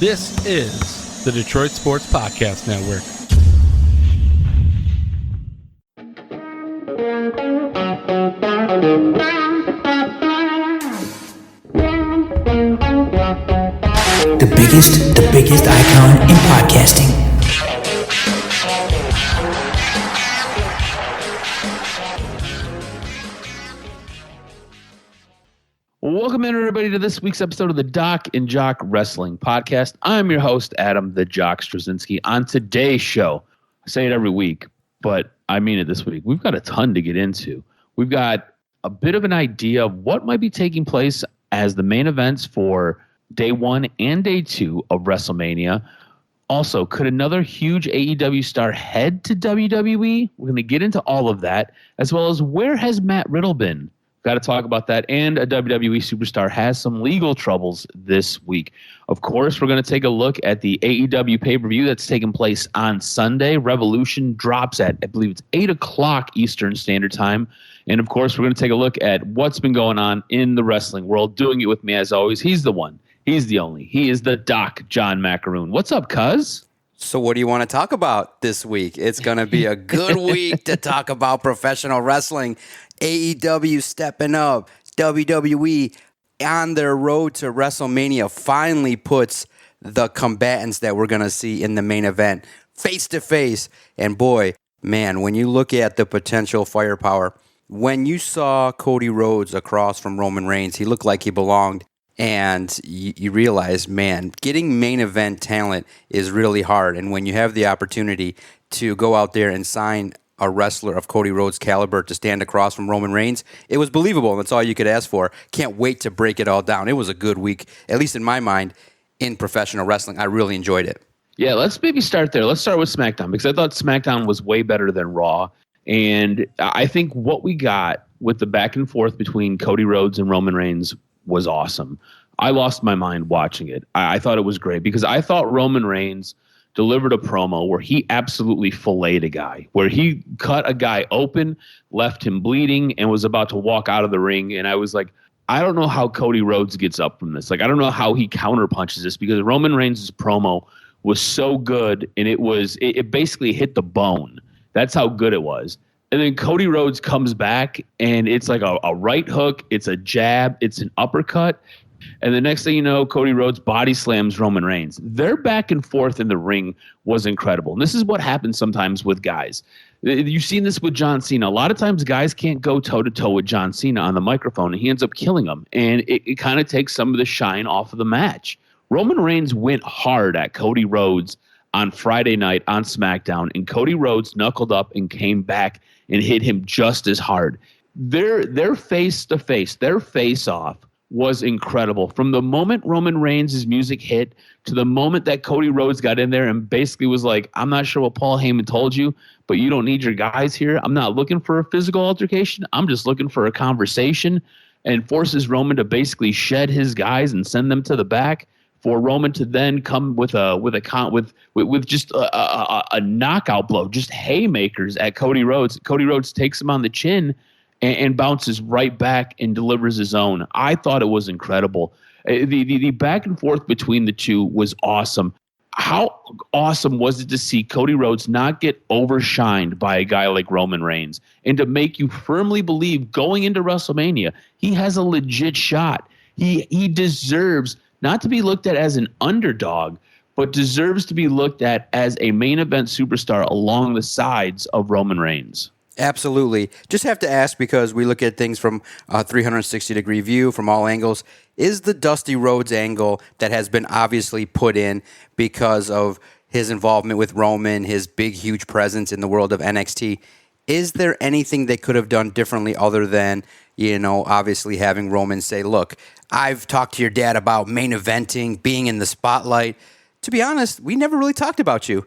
This is the Detroit Sports Podcast Network. The biggest icon in podcasting. Welcome in, everybody, to this week's episode of the DocNJock Wrestling Podcast. I'm your host, Adam the Jock Straczynski. On today's show, I say it every week, but I mean it this week. We've got a ton to get into. We've got a bit of an idea of what might be taking place as the main events for Day 1 and Day 2 of WrestleMania. Also, could another huge AEW star head to WWE? We're going to get into all of that, as well as where has Matt Riddle been? Got to talk about that. And a WWE superstar has some legal troubles this week. Of course, we're going to take a look at the AEW pay-per-view that's taking place on Sunday. Revolution drops at, I believe it's 8 o'clock Eastern Standard Time. And, of course, we're going to take a look at what's been going on in the wrestling world. Doing it with me, as always, he's the one. He's the only. He is the Doc, John Macaroon. What's up, cuz? So what do you want to talk about this week? It's going to be a good week to talk about professional wrestling. AEW stepping up. WWE on their road to WrestleMania finally puts the combatants that we're going to see in the main event face to face. And boy, man, when you look at the potential firepower, when you saw Cody Rhodes across from Roman Reigns, he looked like he belonged. And you realize, man, getting main event talent is really hard. And when you have the opportunity to go out there and sign a wrestler of Cody Rhodes' caliber to stand across from Roman Reigns, it was believable. And that's all you could ask for. Can't wait to break it all down. It was a good week, at least in my mind, in professional wrestling. I really enjoyed it. Yeah, let's maybe start there. Let's start with SmackDown, because I thought SmackDown was way better than Raw. And I think what we got with the back and forth between Cody Rhodes and Roman Reigns was awesome. I lost my mind watching it. I thought it was great because I thought Roman Reigns delivered a promo where he absolutely filleted a guy, where he cut a guy open, left him bleeding, and was about to walk out of the ring. And I was like, I don't know how Cody Rhodes gets up from this. Like, I don't know how he counterpunches this, because Roman Reigns' promo was so good, and it basically hit the bone. That's how good it was. And then Cody Rhodes comes back, and it's like a right hook, it's a jab, it's an uppercut. And the next thing you know, Cody Rhodes body slams Roman Reigns. Their back and forth in the ring was incredible. And this is what happens sometimes with guys. You've seen this with John Cena. A lot of times guys can't go toe-to-toe with John Cena on the microphone, and he ends up killing them. And it kind of takes some of the shine off of the match. Roman Reigns went hard at Cody Rhodes on Friday night on SmackDown, and Cody Rhodes knuckled up and came back and hit him just as hard. Their face-to-face, their face-off, was incredible. From the moment Roman Reigns' music hit to the moment that Cody Rhodes got in there and basically was like, I'm not sure what Paul Heyman told you, but you don't need your guys here. I'm not looking for a physical altercation. I'm just looking for a conversation, and forces Roman to basically shed his guys and send them to the back for Roman to then come with just a knockout blow, just haymakers at Cody Rhodes. Cody Rhodes takes him on the chin and bounces right back and delivers his own. I thought it was incredible. The back and forth between the two was awesome. How awesome was it to see Cody Rhodes not get overshined by a guy like Roman Reigns, and to make you firmly believe going into WrestleMania, he has a legit shot. He deserves not to be looked at as an underdog, but deserves to be looked at as a main event superstar along the sides of Roman Reigns. Absolutely. Just have to ask, because we look at things from a 360-degree view from all angles. Is the Dusty Rhodes angle that has been obviously put in because of his involvement with Roman, his big, huge presence in the world of NXT, is there anything they could have done differently other than, obviously having Roman say, look, I've talked to your dad about main eventing, being in the spotlight. To be honest, we never really talked about you,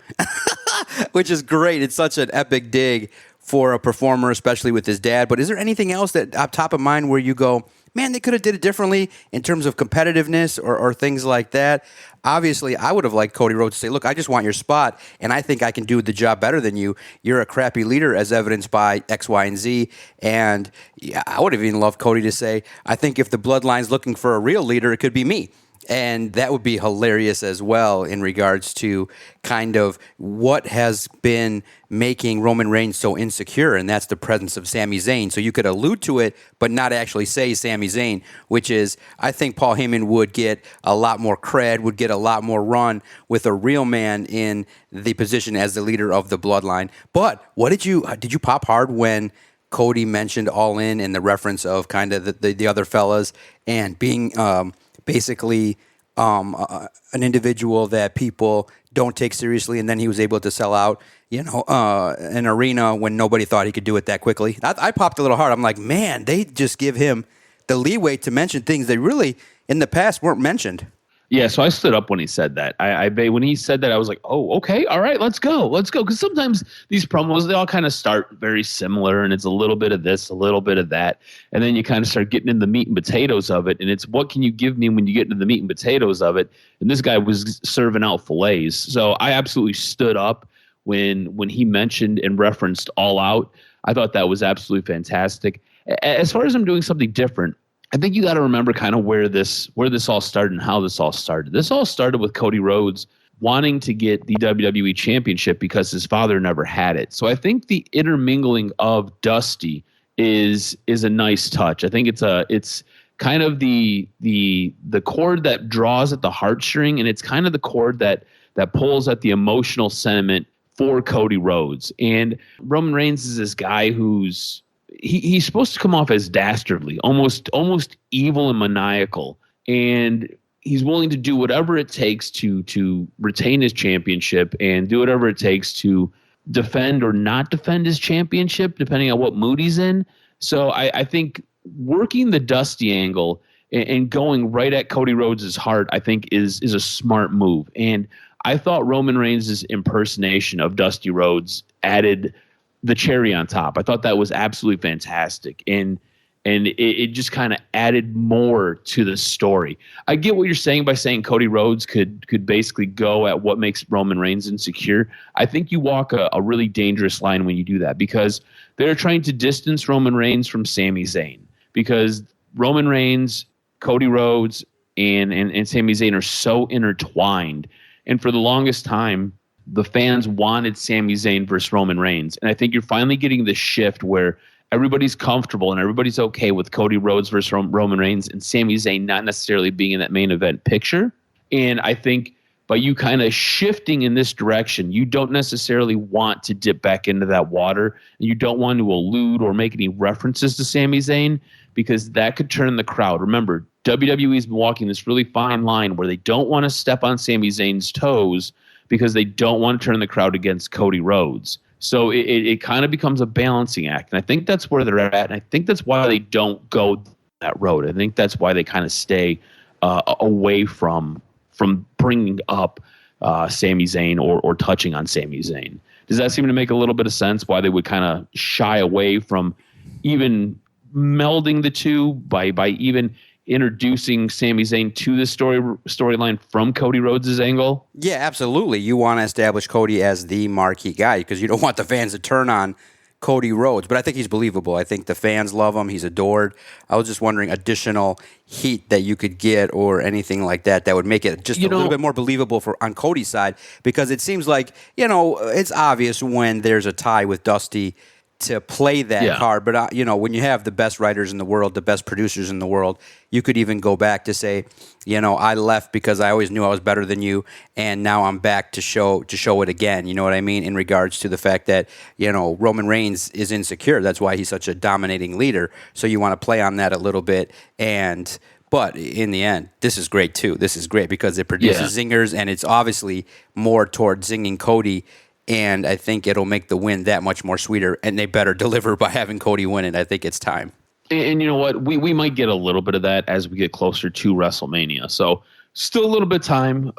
which is great. It's such an epic dig for a performer, especially with his dad. But is there anything else that up top of mind where you go, man, they could have did it differently in terms of competitiveness or things like that? Obviously, I would have liked Cody Rhodes to say, look, I just want your spot, and I think I can do the job better than you. You're a crappy leader, as evidenced by X, Y, and Z. And I would have even loved Cody to say, I think if the bloodline's looking for a real leader, it could be me. And that would be hilarious as well in regards to kind of what has been making Roman Reigns so insecure, and that's the presence of Sami Zayn. So you could allude to it, but not actually say Sami Zayn, which is, I think Paul Heyman would get a lot more cred, would get a lot more run with a real man in the position as the leader of the bloodline. But what did you pop hard when Cody mentioned All In and the reference of kind of the other fellas and being basically an individual that people don't take seriously, and then he was able to sell out, an arena when nobody thought he could do it that quickly. I popped a little hard. I'm like, man, they just give him the leeway to mention things that really in the past weren't mentioned. Yeah, so I stood up when he said that. When he said that, I was like, oh, okay, all right, let's go. Because sometimes these promos, they all kind of start very similar, and it's a little bit of this, a little bit of that, and then you kind of start getting in the meat and potatoes of it, and it's what can you give me when you get into the meat and potatoes of it, and this guy was serving out fillets. So I absolutely stood up when he mentioned and referenced All Out. I thought that was absolutely fantastic. As far as I'm doing something different, I think you got to remember kind of where this all started and how this all started. This all started with Cody Rhodes wanting to get the WWE Championship because his father never had it. So I think the intermingling of Dusty is a nice touch. I think it's kind of the cord that draws at the heartstring, and it's kind of the cord that pulls at the emotional sentiment for Cody Rhodes. And Roman Reigns is this guy who's he's supposed to come off as dastardly, almost evil and maniacal, and he's willing to do whatever it takes to retain his championship and do whatever it takes to defend or not defend his championship, depending on what mood he's in. So I think working the Dusty angle and going right at Cody Rhodes' heart, I think is a smart move. And I thought Roman Reigns' impersonation of Dusty Rhodes added the cherry on top. I thought that was absolutely fantastic. And it just kind of added more to the story. I get what you're saying by saying Cody Rhodes could basically go at what makes Roman Reigns insecure. I think you walk a really dangerous line when you do that, because they're trying to distance Roman Reigns from Sami Zayn, because Roman Reigns, Cody Rhodes, and Sami Zayn are so intertwined. And for the longest time, the fans wanted Sami Zayn versus Roman Reigns. And I think you're finally getting this shift where everybody's comfortable and everybody's okay with Cody Rhodes versus Roman Reigns and Sami Zayn not necessarily being in that main event picture. And I think by you kind of shifting in this direction, you don't necessarily want to dip back into that water. And you don't want to allude or make any references to Sami Zayn, because that could turn the crowd. Remember, WWE's been walking this really fine line where they don't want to step on Sami Zayn's toes because they don't want to turn the crowd against Cody Rhodes. So it kind of becomes a balancing act. And I think that's where they're at. And I think that's why they don't go that road. I think that's why they kind of stay away from bringing up Sami Zayn or touching on Sami Zayn. Does that seem to make a little bit of sense why they would kind of shy away from even melding the two by even introducing Sami Zayn to the storyline from Cody Rhodes' angle? Yeah, absolutely. You want to establish Cody as the marquee guy because you don't want the fans to turn on Cody Rhodes. But I think he's believable. I think the fans love him. He's adored. I was just wondering additional heat that you could get or anything like that would make it just a little bit more believable on Cody's side, because it seems like, it's obvious when there's a tie with Dusty to play that card. But, when you have the best writers in the world, the best producers in the world, you could even go back to say, I left because I always knew I was better than you, and now I'm back to show it again. You know what I mean? In regards to the fact that, Roman Reigns is insecure. That's why he's such a dominating leader. So you want to play on that a little bit. But in the end, this is great too. This is great because it produces zingers, and it's obviously more towards zinging Cody. And I think it'll make the win that much more sweeter, and they better deliver by having Cody win it. I think it's time. And you know what? We might get a little bit of that as we get closer to WrestleMania. So still a little bit of time.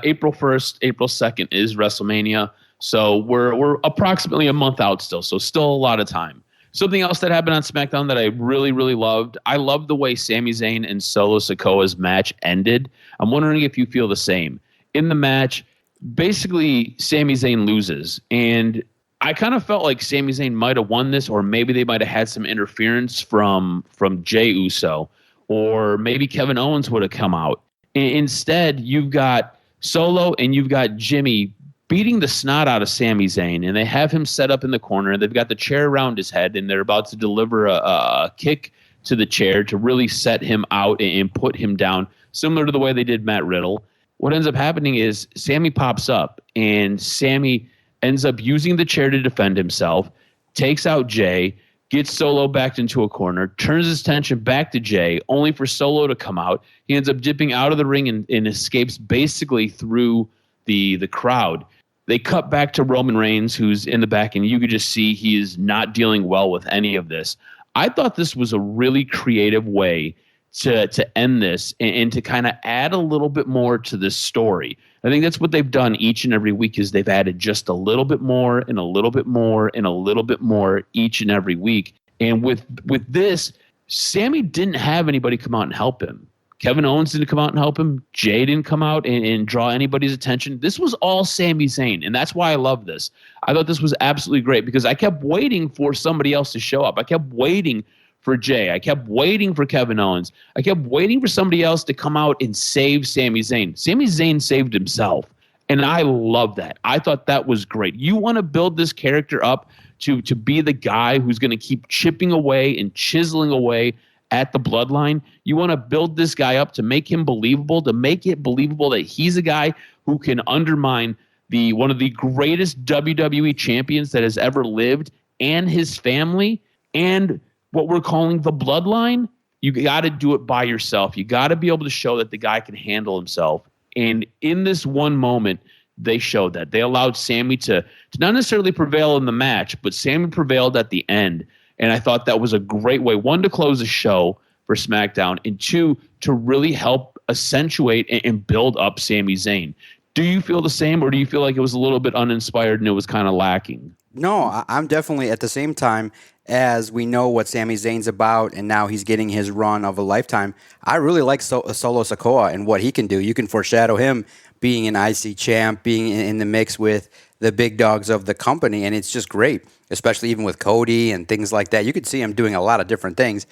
April 1st, April 2nd is WrestleMania. So we're approximately a month out still. So still a lot of time. Something else that happened on SmackDown that I really, really loved. I loved the way Sami Zayn and Solo Sikoa's match ended. I'm wondering if you feel the same. In the match, basically, Sami Zayn loses, and I kind of felt like Sami Zayn might have won this, or maybe they might have had some interference from Jey Uso, or maybe Kevin Owens would have come out. Instead, you've got Solo and you've got Jimmy beating the snot out of Sami Zayn, and they have him set up in the corner, and they've got the chair around his head, and they're about to deliver a kick to the chair to really set him out and put him down, similar to the way they did Matt Riddle. What ends up happening is Sami pops up, and Sami ends up using the chair to defend himself, takes out Jay, gets Solo backed into a corner, turns his attention back to Jay, only for Solo to come out. He ends up dipping out of the ring and escapes basically through the crowd. They cut back to Roman Reigns, who's in the back, and you could just see he is not dealing well with any of this. I thought this was a really creative way to end this and to kind of add a little bit more to this story. I think that's what they've done each and every week is they've added just a little bit more and a little bit more and a little bit more each and every week. And with this, Sami didn't have anybody come out and help him. Kevin Owens didn't come out and help him. Jay didn't come out and draw anybody's attention. This was all Sami Zayn, and that's why I love this. I thought this was absolutely great because I kept waiting for somebody else to show up. I kept waiting for Jay. I kept waiting for Kevin Owens. I kept waiting for somebody else to come out and save Sami Zayn. Sami Zayn saved himself, and I love that. I thought that was great. You want to build this character up to be the guy who's going to keep chipping away and chiseling away at the bloodline. You want to build this guy up to make him believable, to make it believable that he's a guy who can undermine one of the greatest WWE champions that has ever lived and his family and what we're calling the bloodline. You got to do it by yourself. You got to be able to show that the guy can handle himself. And in this one moment, they showed that. They allowed Sami to not necessarily prevail in the match, but Sami prevailed at the end. And I thought that was a great way, one, to close the show for SmackDown, and two, to really help accentuate and build up Sami Zayn. Do you feel the same, or do you feel like it was a little bit uninspired and it was kind of lacking? No, I'm definitely at the same time as we know what Sami Zayn's about, and now he's getting his run of a lifetime. I really like Solo Sikoa and what he can do. You can foreshadow him being an IC champ, being in the mix with the big dogs of the company, and it's just great, especially even with Cody and things like that. You could see him doing a lot of different things.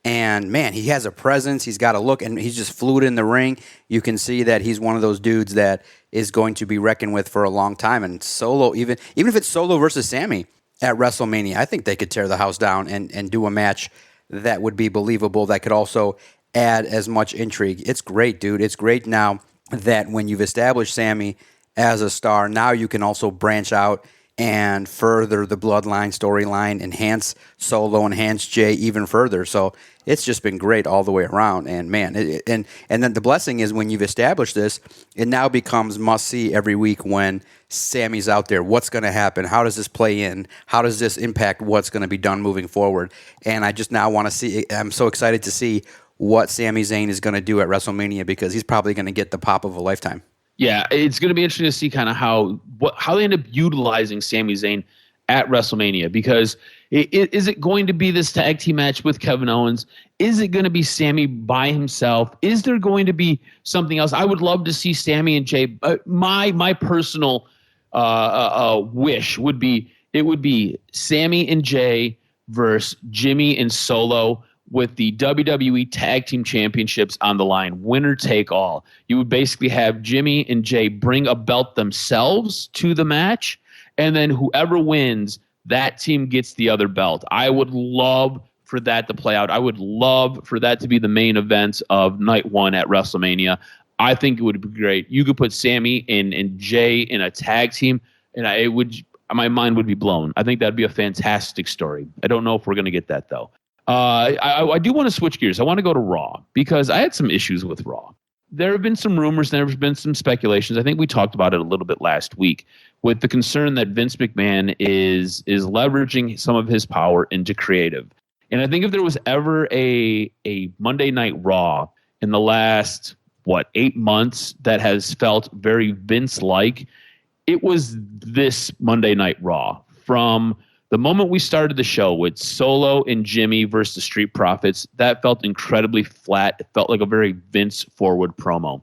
And, man, he has a presence. He's got a look, and he's just fluid in the ring. You can see that he's one of those dudes that is going to be reckoned with for a long time. And Solo, even if it's Solo versus Sami at WrestleMania, I think they could tear the house down and do a match that would be believable, that could also add as much intrigue. It's great, dude. It's great now that when you've established Sami as a star, now you can also branch out and further the bloodline storyline, enhance Solo, enhance Jay even further. So it's just been great all the way around. And man, and then the blessing is when you've established this, it now becomes must see every week when Sami's out there. What's going to happen? How does this play in? How does this impact what's going to be done moving forward? And I just now want to see. I'm so excited to see what Sami Zayn is going to do at WrestleMania, because he's probably going to get the pop of a lifetime. Yeah, it's going to be interesting to see kind of how they end up utilizing Sami Zayn at WrestleMania, because is it going to be this tag team match with Kevin Owens? Is it going to be Sami by himself? Is there going to be something else? I would love to see Sami and Jay. My personal wish would be Sami and Jay versus Jimmy and Solo, with the WWE Tag Team Championships on the line, winner take all. You would basically have Jimmy and Jay bring a belt themselves to the match, and then whoever wins, that team gets the other belt. I would love for that to play out. I would love for that to be the main event of night one at WrestleMania. I think it would be great. You could put Sami and Jay in a tag team, and my mind would be blown. I think that'd be a fantastic story. I don't know if we're going to get that, though. I do want to switch gears. I want to go to Raw, because I had some issues with Raw. There have been some rumors, there have been some speculations. I think we talked about it a little bit last week, with the concern that Vince McMahon is leveraging some of his power into creative. And I think if there was ever a Monday Night Raw in the last, 8 months that has felt very Vince-like, it was this Monday Night Raw. From the moment we started the show with Solo and Jimmy versus the Street Profits, that felt incredibly flat. It felt like a very Vince-forward promo.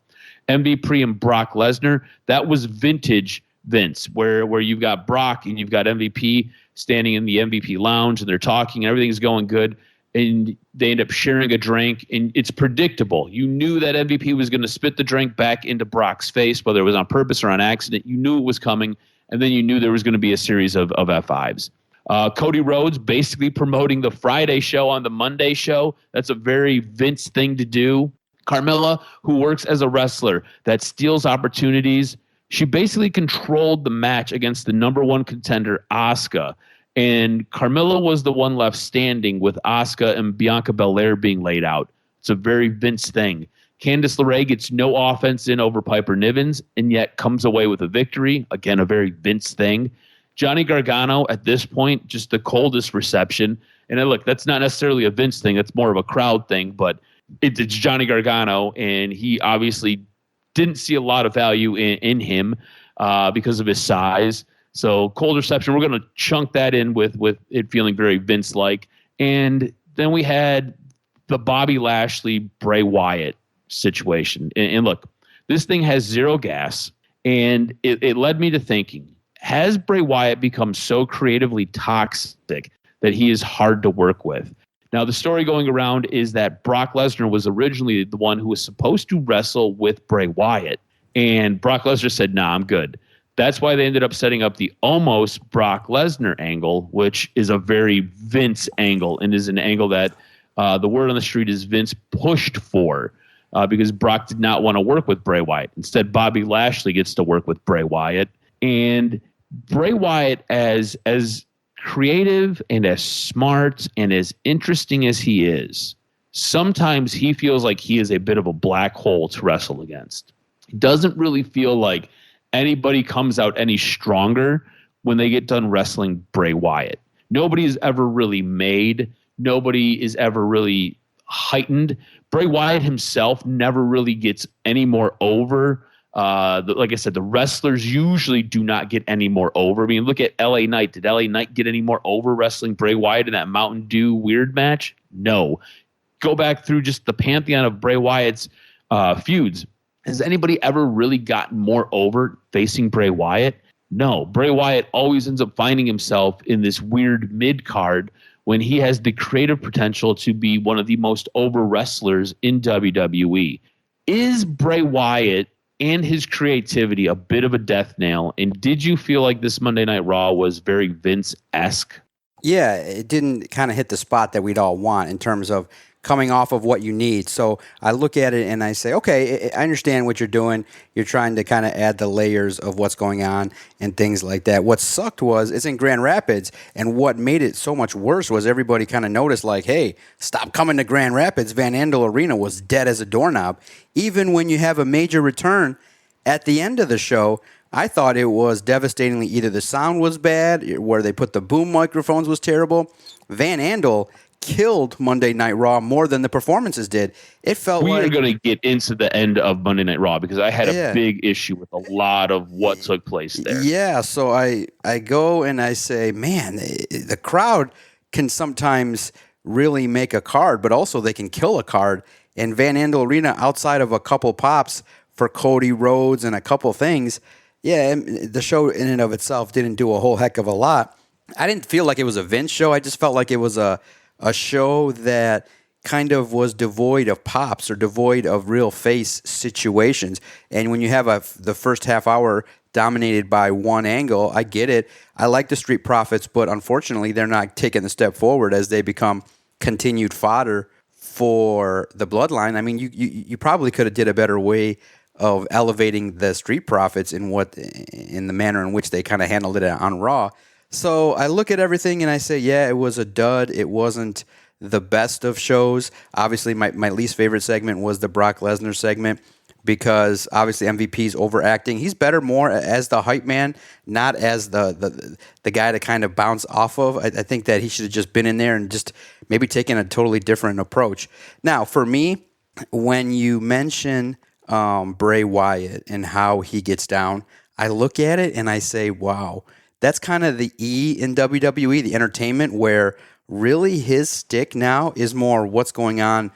MVP and Brock Lesnar, that was vintage Vince, where you've got Brock and you've got MVP standing in the MVP lounge, and they're talking and everything's going good. and they end up sharing a drink, and it's predictable. You knew that MVP was going to spit the drink back into Brock's face, whether it was on purpose or on accident. You knew it was coming, and then you knew there was going to be a series of F5s. Cody Rhodes basically promoting the Friday show on the Monday show. That's a very Vince thing to do. Carmella, who works as a wrestler that steals opportunities, she basically controlled the match against the number one contender, Asuka. And Carmella was the one left standing with Asuka and Bianca Belair being laid out. It's a very Vince thing. Candice LeRae gets no offense in over Piper Nivens and yet comes away with a victory. Again, a very Vince thing. Johnny Gargano, at this point, just the coldest reception. And look, that's not necessarily a Vince thing. That's more of a crowd thing, but it's Johnny Gargano, and he obviously didn't see a lot of value in him because of his size. So cold reception, we're going to chunk that in with it feeling very Vince-like. And then we had the Bobby Lashley, Bray Wyatt situation. And look, this thing has zero gas, and it led me to thinking, has Bray Wyatt become so creatively toxic that he is hard to work with? Now, the story going around is that Brock Lesnar was originally the one who was supposed to wrestle with Bray Wyatt, and Brock Lesnar said, nah, I'm good. That's why they ended up setting up the almost Brock Lesnar angle, which is a very Vince angle and is an angle that the word on the street is Vince pushed for because Brock did not want to work with Bray Wyatt. Instead, Bobby Lashley gets to work with Bray Wyatt. And Bray Wyatt, as creative and as smart and as interesting as he is, sometimes he feels like he is a bit of a black hole to wrestle against. It doesn't really feel like anybody comes out any stronger when they get done wrestling Bray Wyatt. Nobody is ever really made. Nobody is ever really heightened. Bray Wyatt himself never really gets any more over. Like I said, the wrestlers usually do not get any more over. I mean, look at LA Knight. Did LA Knight get any more over wrestling Bray Wyatt in that Mountain Dew weird match? No. Go back through just the pantheon of Bray Wyatt's feuds. Has anybody ever really gotten more over facing Bray Wyatt? No. Bray Wyatt always ends up finding himself in this weird mid-card when he has the creative potential to be one of the most over wrestlers in WWE. Is Bray Wyatt and his creativity a bit of a death nail? And did you feel like this Monday Night Raw was very Vince-esque? Yeah, it didn't kind of hit the spot that we'd all want in terms of coming off of what you need. So I look at it and I say, okay, I understand what you're doing. You're trying to kind of add the layers of what's going on and things like that. What sucked was it's in Grand Rapids, and what made it so much worse was everybody kind of noticed like, hey, stop coming to Grand Rapids. Van Andel Arena was dead as a doorknob. Even when you have a major return at the end of the show, I thought it was devastatingly, either the sound was bad, where they put the boom microphones was terrible. Van Andel killed Monday Night Raw more than the performances did. It felt we like... are going to get into the end of Monday Night Raw because I had a big issue with a lot of what took place there. Yeah, so I go and I say, man, the crowd can sometimes really make a card, but also they can kill a card. And Van Andel Arena, outside of a couple pops for Cody Rhodes and a couple things, yeah, the show in and of itself didn't do a whole heck of a lot. I didn't feel like it was a Vince show. I just felt like it was a show that kind of was devoid of pops or devoid of real face situations. And when you have the first half hour dominated by one angle, I get it. I like the Street Profits, but unfortunately they're not taking the step forward as they become continued fodder for the Bloodline. I mean, you probably could have did a better way of elevating the Street Profits in the manner in which they kind of handled it on Raw. So I look at everything and I say, yeah, it was a dud. It wasn't the best of shows. Obviously, my least favorite segment was the Brock Lesnar segment because obviously MVP's overacting. He's better more as the hype man, not as the guy to kind of bounce off of. I think that he should have just been in there and just maybe taken a totally different approach. Now, for me, when you mention Bray Wyatt and how he gets down, I look at it and I say, wow, that's kind of the E in WWE, the entertainment, where really his stick now is more what's going on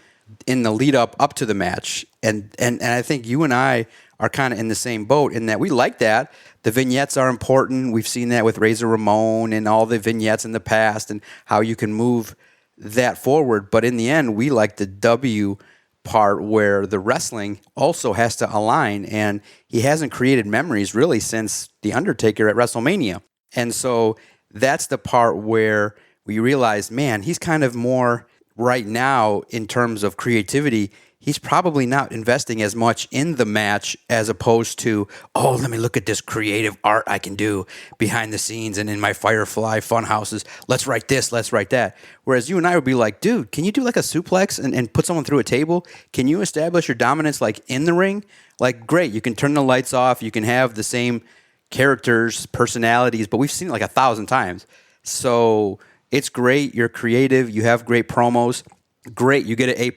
in the lead up to the match. And I think you and I are kind of in the same boat in that we like that. The vignettes are important. We've seen that with Razor Ramon and all the vignettes in the past and how you can move that forward. But in the end, we like the W part where the wrestling also has to align, and he hasn't created memories really since The Undertaker at WrestleMania. And so that's the part where we realize, man, he's kind of more right now in terms of creativity. He's probably not investing as much in the match as opposed to, oh, let me look at this creative art I can do behind the scenes and in my Firefly fun houses. Let's write this, let's write that. Whereas you and I would be like, dude, can you do like a suplex and put someone through a table? Can you establish your dominance like in the ring? Like, great, you can turn the lights off. You can have the same characters, personalities, but we've seen it like 1,000 times. So it's great. You're creative. You have great promos. Great. You get an A+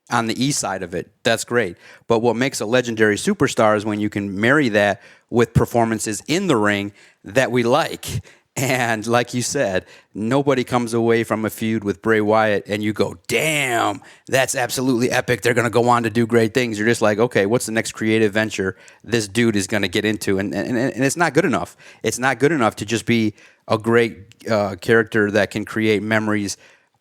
on the east side of it. That's great. But what makes a legendary superstar is when you can marry that with performances in the ring that we like. And like you said, nobody comes away from a feud with Bray Wyatt and you go, damn, that's absolutely epic. They're going to go on to do great things. You're just like, okay, what's the next creative venture this dude is going to get into? And it's not good enough. It's not good enough to just be a great character that can create memories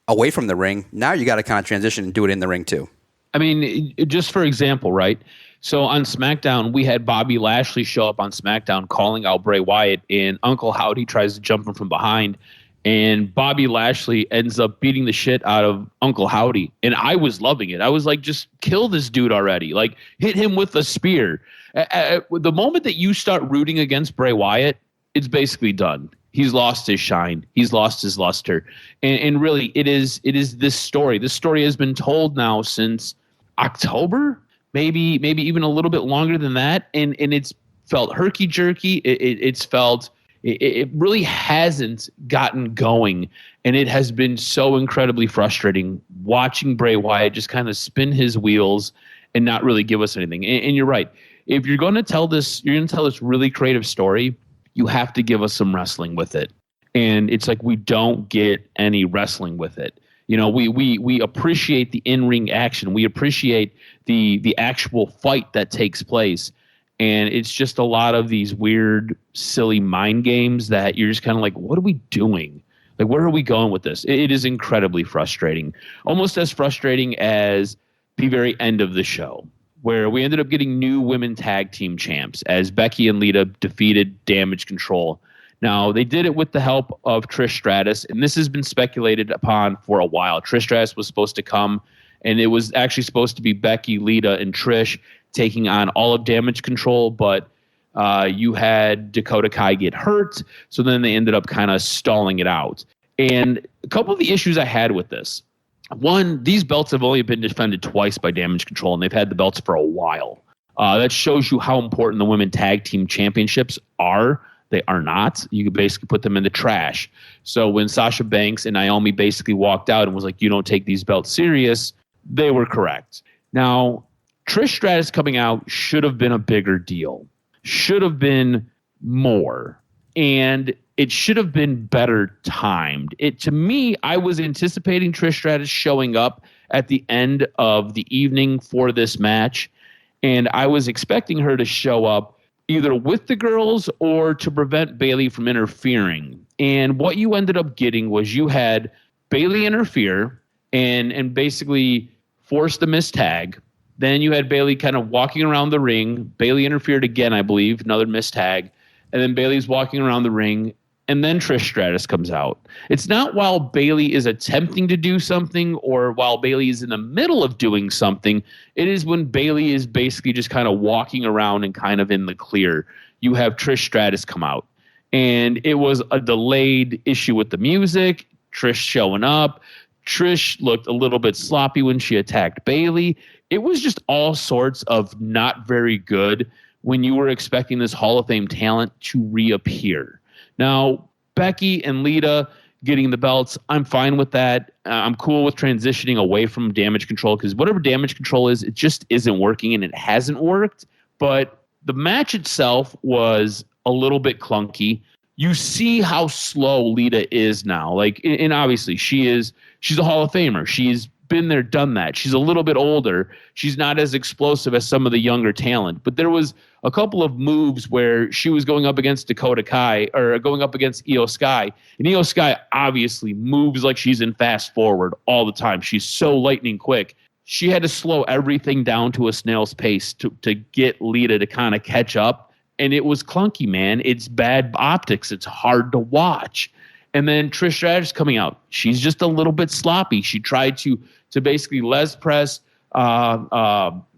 away from the ring. Now you got to kind of transition and do it in the ring too. I mean, just for example, right? So on SmackDown, we had Bobby Lashley show up on SmackDown calling out Bray Wyatt, and Uncle Howdy tries to jump him from behind, and Bobby Lashley ends up beating the shit out of Uncle Howdy. And I was loving it. I was like, just kill this dude already. Like, hit him with a spear. The moment that you start rooting against Bray Wyatt, it's basically done. He's lost his shine. He's lost his luster. And really, it is this story. This story has been told now since October, maybe even a little bit longer than that, and it's felt herky-jerky. It really hasn't gotten going, and it has been so incredibly frustrating watching Bray Wyatt just kind of spin his wheels and not really give us anything. And you're right. If you're going to tell this, really creative story, you have to give us some wrestling with it. And it's like we don't get any wrestling with it. You know, we appreciate the in-ring action. We appreciate the actual fight that takes place. And it's just a lot of these weird, silly mind games that you're just kind of like, what are we doing? Like, where are we going with this? It is incredibly frustrating. Almost as frustrating as the very end of the show, where we ended up getting new women tag team champs as Becky and Lita defeated Damage Control. Now, they did it with the help of Trish Stratus, and this has been speculated upon for a while. Trish Stratus was supposed to come, and it was actually supposed to be Becky, Lita, and Trish taking on all of Damage Control, but you had Dakota Kai get hurt, so then they ended up kind of stalling it out. And a couple of the issues I had with this. One, these belts have only been defended twice by Damage Control, and they've had the belts for a while. That shows you how important the women tag team championships are. They are not. You could basically put them in the trash. So when Sasha Banks and Naomi basically walked out and was like, you don't take these belts serious, they were correct. Now, Trish Stratus coming out should have been a bigger deal. Should have been more. And it should have been better timed. To me, I was anticipating Trish Stratus showing up at the end of the evening for this match. And I was expecting her to show up either with the girls or to prevent Bayley from interfering. And what you ended up getting was you had Bayley interfere and basically force the miss tag. Then you had Bayley kind of walking around the ring. Bayley interfered again, I believe, another miss tag. And then Bayley's walking around the ring. And then Trish Stratus comes out. It's not while Bayley is attempting to do something or while Bayley is in the middle of doing something. It is when Bayley is basically just kind of walking around and kind of in the clear. You have Trish Stratus come out. And it was a delayed issue with the music. Trish showing up. Trish looked a little bit sloppy when she attacked Bayley. It was just all sorts of not very good when you were expecting this Hall of Fame talent to reappear. Now, Becky and Lita getting the belts, I'm fine with that. I'm cool with transitioning away from Damage Control because whatever Damage Control is, it just isn't working and it hasn't worked. But the match itself was a little bit clunky. You see how slow Lita is now. Like, and obviously she's a Hall of Famer. She's been there, done that. She's a little bit older. She's not as explosive as some of the younger talent. But there was a couple of moves where she was going up against Dakota Kai or going up against Io Sky. And Io Sky obviously moves like she's in fast forward all the time. She's so lightning quick. She had to slow everything down to a snail's pace to get Lita to kind of catch up. And it was clunky, man. It's bad optics. It's hard to watch. And then Trish Stratus coming out. She's just a little bit sloppy. She tried to basically les press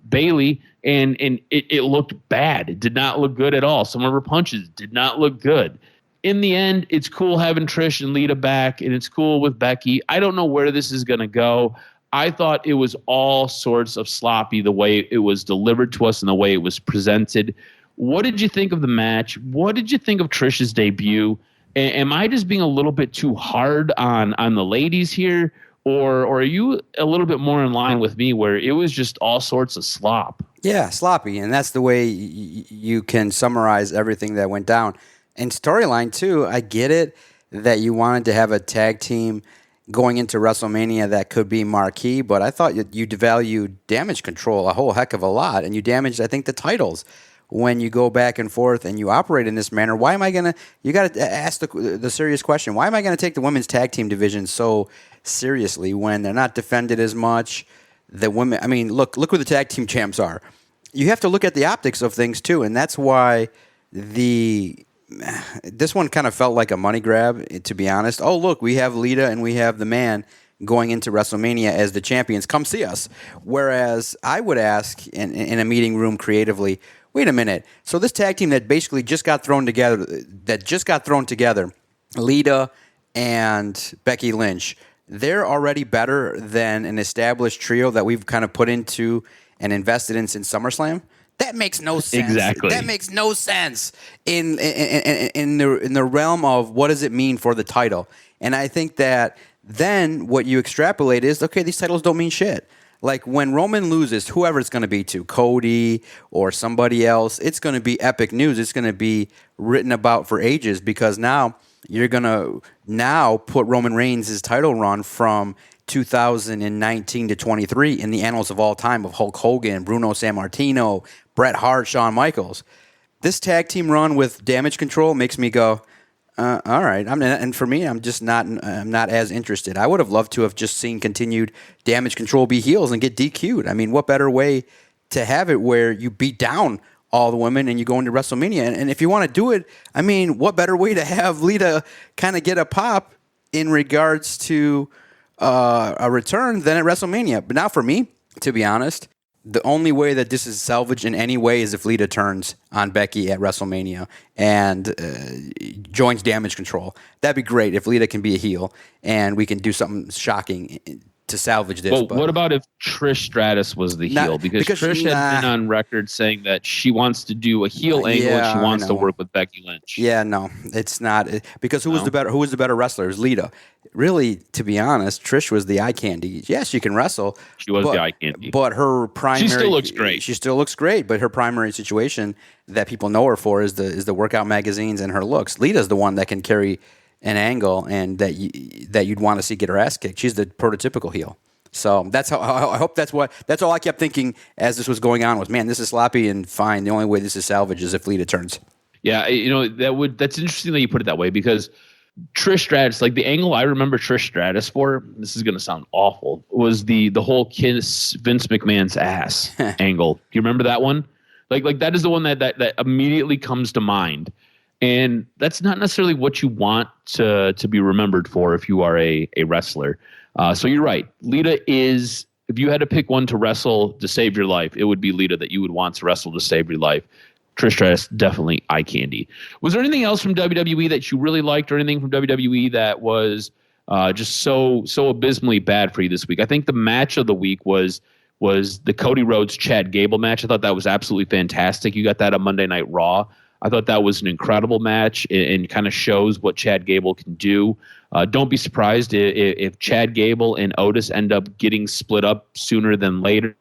Bayley, and it looked bad. It did not look good at all. Some of her punches did not look good. In the end, it's cool having Trish and Lita back, and it's cool with Becky. I don't know where this is going to go. I thought it was all sorts of sloppy the way it was delivered to us and the way it was presented. What did you think of the match? What did you think of Trish's debut? Am I just being a little bit too hard on the ladies here? Or are you a little bit more in line with me where it was just all sorts of slop? Yeah, sloppy. And that's the way you can summarize everything that went down. And storyline, too, I get it that you wanted to have a tag team going into WrestleMania that could be marquee, but I thought you devalued Damage Control a whole heck of a lot. And you damaged, I think, the titles. When you go back and forth and you operate in this manner, why am I going to – you got to ask the serious question. Why am I going to take the women's tag team division so seriously when they're not defended as much? The women – I mean, look who the tag team champs are. You have to look at the optics of things too, and that's why this one kind of felt like a money grab, to be honest. Oh, look, we have Lita and we have the Man going into WrestleMania as the champions. Come see us. Whereas I would ask in a meeting room creatively – wait a minute. So this tag team that basically just got thrown together, Lita and Becky Lynch, they're already better than an established trio that we've kind of put into and invested in since SummerSlam. That makes no sense. Exactly. That makes no sense in the realm of what does it mean for the title. And I think that then what you extrapolate is, okay, these titles don't mean shit. Like when Roman loses, whoever it's going to be to, Cody or somebody else, it's going to be epic news. It's going to be written about for ages because now you're going to put Roman Reigns' title run from 2019 to 23 in the annals of all time of Hulk Hogan, Bruno Sammartino, Bret Hart, Shawn Michaels. This tag team run with Damage Control makes me go, all right. And for me, I'm not as interested. I would have loved to have just seen continued Damage Control be heels and get DQ'd. I mean, what better way to have it where you beat down all the women and you go into WrestleMania? And if you want to do it, I mean, what better way to have Lita kind of get a pop in regards to a return than at WrestleMania? But now for me, to be honest, the only way that this is salvaged in any way is if Lita turns on Becky at WrestleMania and joins Damage Control. That'd be great if Lita can be a heel and we can do something shocking to salvage this. Well, what about if Trish Stratus was the heel? Because Trish had been on record saying that she wants to do a heel angle and she wants to work with Becky Lynch. Yeah, no, it's not. Because who was the better wrestler? It was Lita. Really, to be honest, Trish was the eye candy. Yes, she can wrestle. She was the eye candy. But her primary... She still looks great. She still looks great, but her primary situation that people know her for is the workout magazines and her looks. Lita's the one that can carry an angle and that you'd want to see get her ass kicked. She's the prototypical heel. So that's how I hope that's all I kept thinking as this was going on was, man, this is sloppy and fine. The only way this is salvaged is if Lita turns. Yeah, that's interesting that you put it that way because Trish Stratus, like the angle I remember Trish Stratus for, this is going to sound awful, was the whole kiss Vince McMahon's ass angle. Do you remember that one? Like that is the one that immediately comes to mind. And that's not necessarily what you want to be remembered for if you are a wrestler. So you're right. Lita is, if you had to pick one to wrestle to save your life, it would be Lita that you would want to wrestle to save your life. Trish Stratus, definitely eye candy. Was there anything else from WWE that you really liked or anything from WWE that was just so abysmally bad for you this week? I think the match of the week was the Cody Rhodes Chad Gable match. I thought that was absolutely fantastic. You got that on Monday Night Raw. I thought that was an incredible match and kind of shows what Chad Gable can do. Don't be surprised if Chad Gable and Otis end up getting split up sooner than later.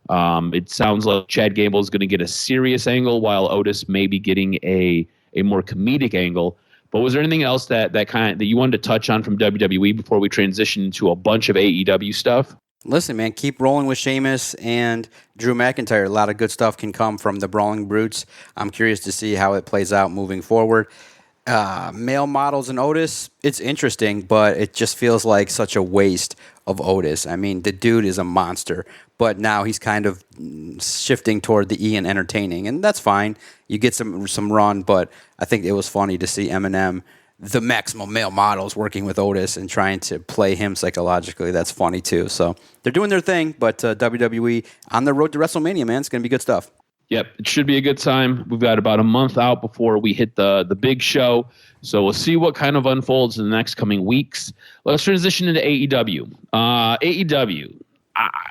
It sounds like Chad Gable is going to get a serious angle while Otis may be getting a more comedic angle. But was there anything else that you wanted to touch on from WWE before we transition to a bunch of AEW stuff? Listen, man, keep rolling with Sheamus and Drew McIntyre. A lot of good stuff can come from the Brawling Brutes. I'm curious to see how it plays out moving forward. Male models and Otis, it's interesting, but it just feels like such a waste of Otis. I mean, the dude is a monster, but now he's kind of shifting toward the Ian entertaining, and that's fine. You get some run, but I think it was funny to see Eminem, the maximum male models, working with Otis and trying to play him psychologically. That's funny too. So they're doing their thing, but WWE on the road to WrestleMania, man, it's going to be good stuff. Yep, it should be a good time. We've got about a month out before we hit the big show, so we'll see what kind of unfolds in the next coming weeks. Let's transition into AEW. AEW,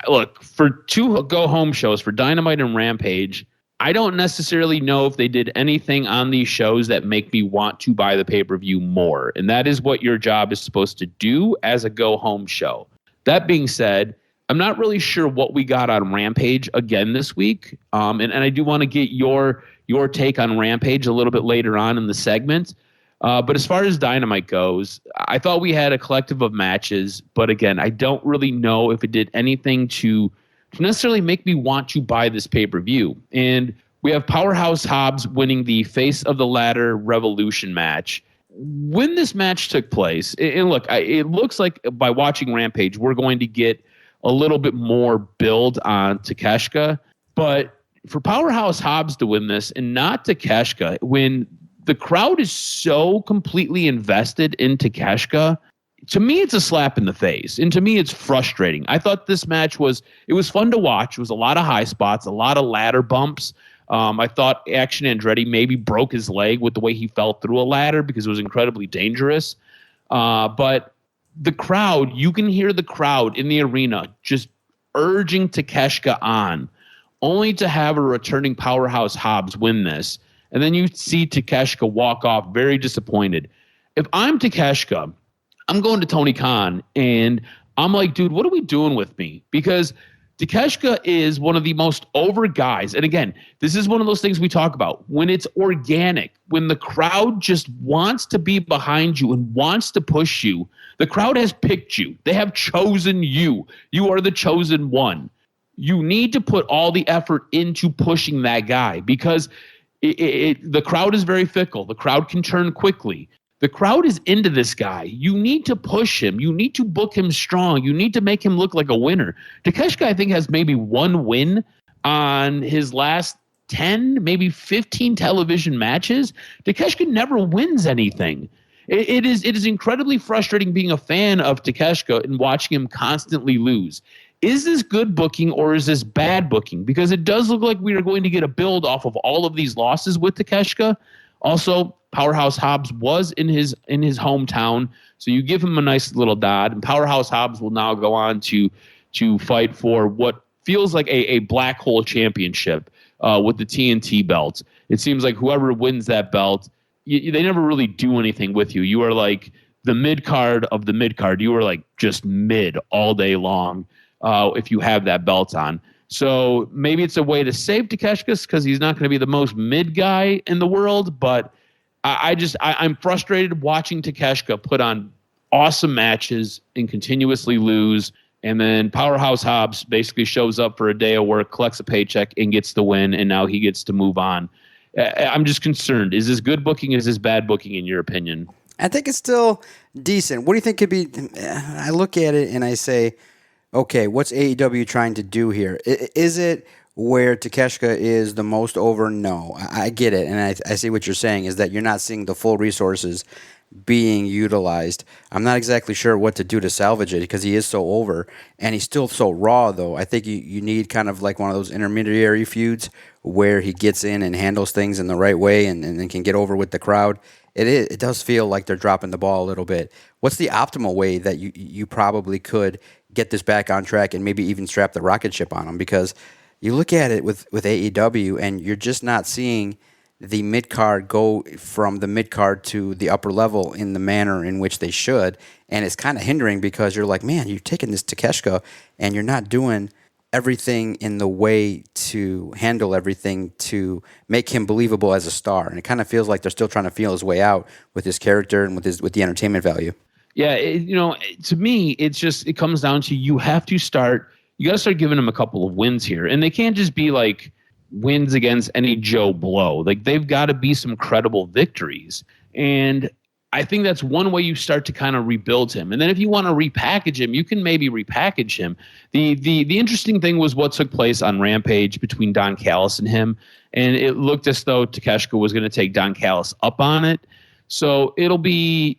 look, for two go-home shows, for Dynamite and Rampage, I don't necessarily know if they did anything on these shows that make me want to buy the pay-per-view more, and that is what your job is supposed to do as a go-home show. That being said, I'm not really sure what we got on Rampage again this week, and I do want to get your take on Rampage a little bit later on in the segment. But as far as Dynamite goes, I thought we had a collective of matches, but again, I don't really know if it did anything to necessarily make me want to buy this pay-per-view. And we have Powerhouse Hobbs winning the Face of the Ladder Revolution match. When this match took place, and look, it looks like by watching Rampage, we're going to get a little bit more build on Takeshita, but for Powerhouse Hobbs to win this and not Takeshita, when the crowd is so completely invested in Takeshita, to me, it's a slap in the face. And to me, it's frustrating. I thought this match was fun to watch. It was a lot of high spots, a lot of ladder bumps. I thought Action Andretti maybe broke his leg with the way he fell through a ladder because it was incredibly dangerous. But the crowd, you can hear the crowd in the arena just urging Takeshita on, only to have a returning Powerhouse Hobbs win this. And then you see Takeshita walk off very disappointed. If I'm Takeshita, I'm going to Tony Khan, and I'm like, dude, what are we doing with me? Because Takeshita is one of the most over guys. And again, this is one of those things we talk about. When it's organic, when the crowd just wants to be behind you and wants to push you, the crowd has picked you. They have chosen you. You are the chosen one. You need to put all the effort into pushing that guy because the crowd is very fickle. The crowd can turn quickly. The crowd is into this guy. You need to push him. You need to book him strong. You need to make him look like a winner. Takeshita, I think, has maybe one win on his last 10, maybe 15 television matches. Takeshita never wins anything. It is incredibly frustrating being a fan of Takeshita and watching him constantly lose. Is this good booking or is this bad booking? Because it does look like we are going to get a build off of all of these losses with Takeshita. Also, Powerhouse Hobbs was in his hometown, so you give him a nice little nod, and Powerhouse Hobbs will now go on to fight for what feels like a black hole championship with the TNT belt. It seems like whoever wins that belt, they never really do anything with you. You are like the mid card of the mid card. You are like just mid all day long if you have that belt on. So maybe it's a way to save Takeshita because he's not going to be the most mid guy in the world. But I'm frustrated watching Takeshita put on awesome matches and continuously lose. And then Powerhouse Hobbs basically shows up for a day of work, collects a paycheck, and gets the win. And now he gets to move on. I'm just concerned. Is this good booking? Is this bad booking in your opinion? I think it's still decent. What do you think could be? I look at it and I say, okay, what's AEW trying to do here? Is it where Takeshita is the most over? No, I get it, and I see what you're saying is that you're not seeing the full resources being utilized. I'm not exactly sure what to do to salvage it because he is so over, and he's still so raw, though. I think you need kind of like one of those intermediary feuds where he gets in and handles things in the right way and can get over with the crowd. It does feel like they're dropping the ball a little bit. What's the optimal way that you probably could get this back on track and maybe even strap the rocket ship on him? Because you look at it with AEW and you're just not seeing the mid-card go from the mid-card to the upper level in the manner in which they should. And it's kind of hindering because you're like, man, you're taking this Takeshita and you're not doing everything in the way to handle everything to make him believable as a star. And it kind of feels like they're still trying to feel his way out with his character and with the entertainment value. Yeah, to me, it comes down to you got to start giving them a couple of wins here. And they can't just be like wins against any Joe Blow. Like, they've got to be some credible victories. And I think that's one way you start to kind of rebuild him. And then if you want to repackage him, you can maybe repackage him. The interesting thing was what took place on Rampage between Don Callis and him. And it looked as though Takeshita was going to take Don Callis up on it. So it'll be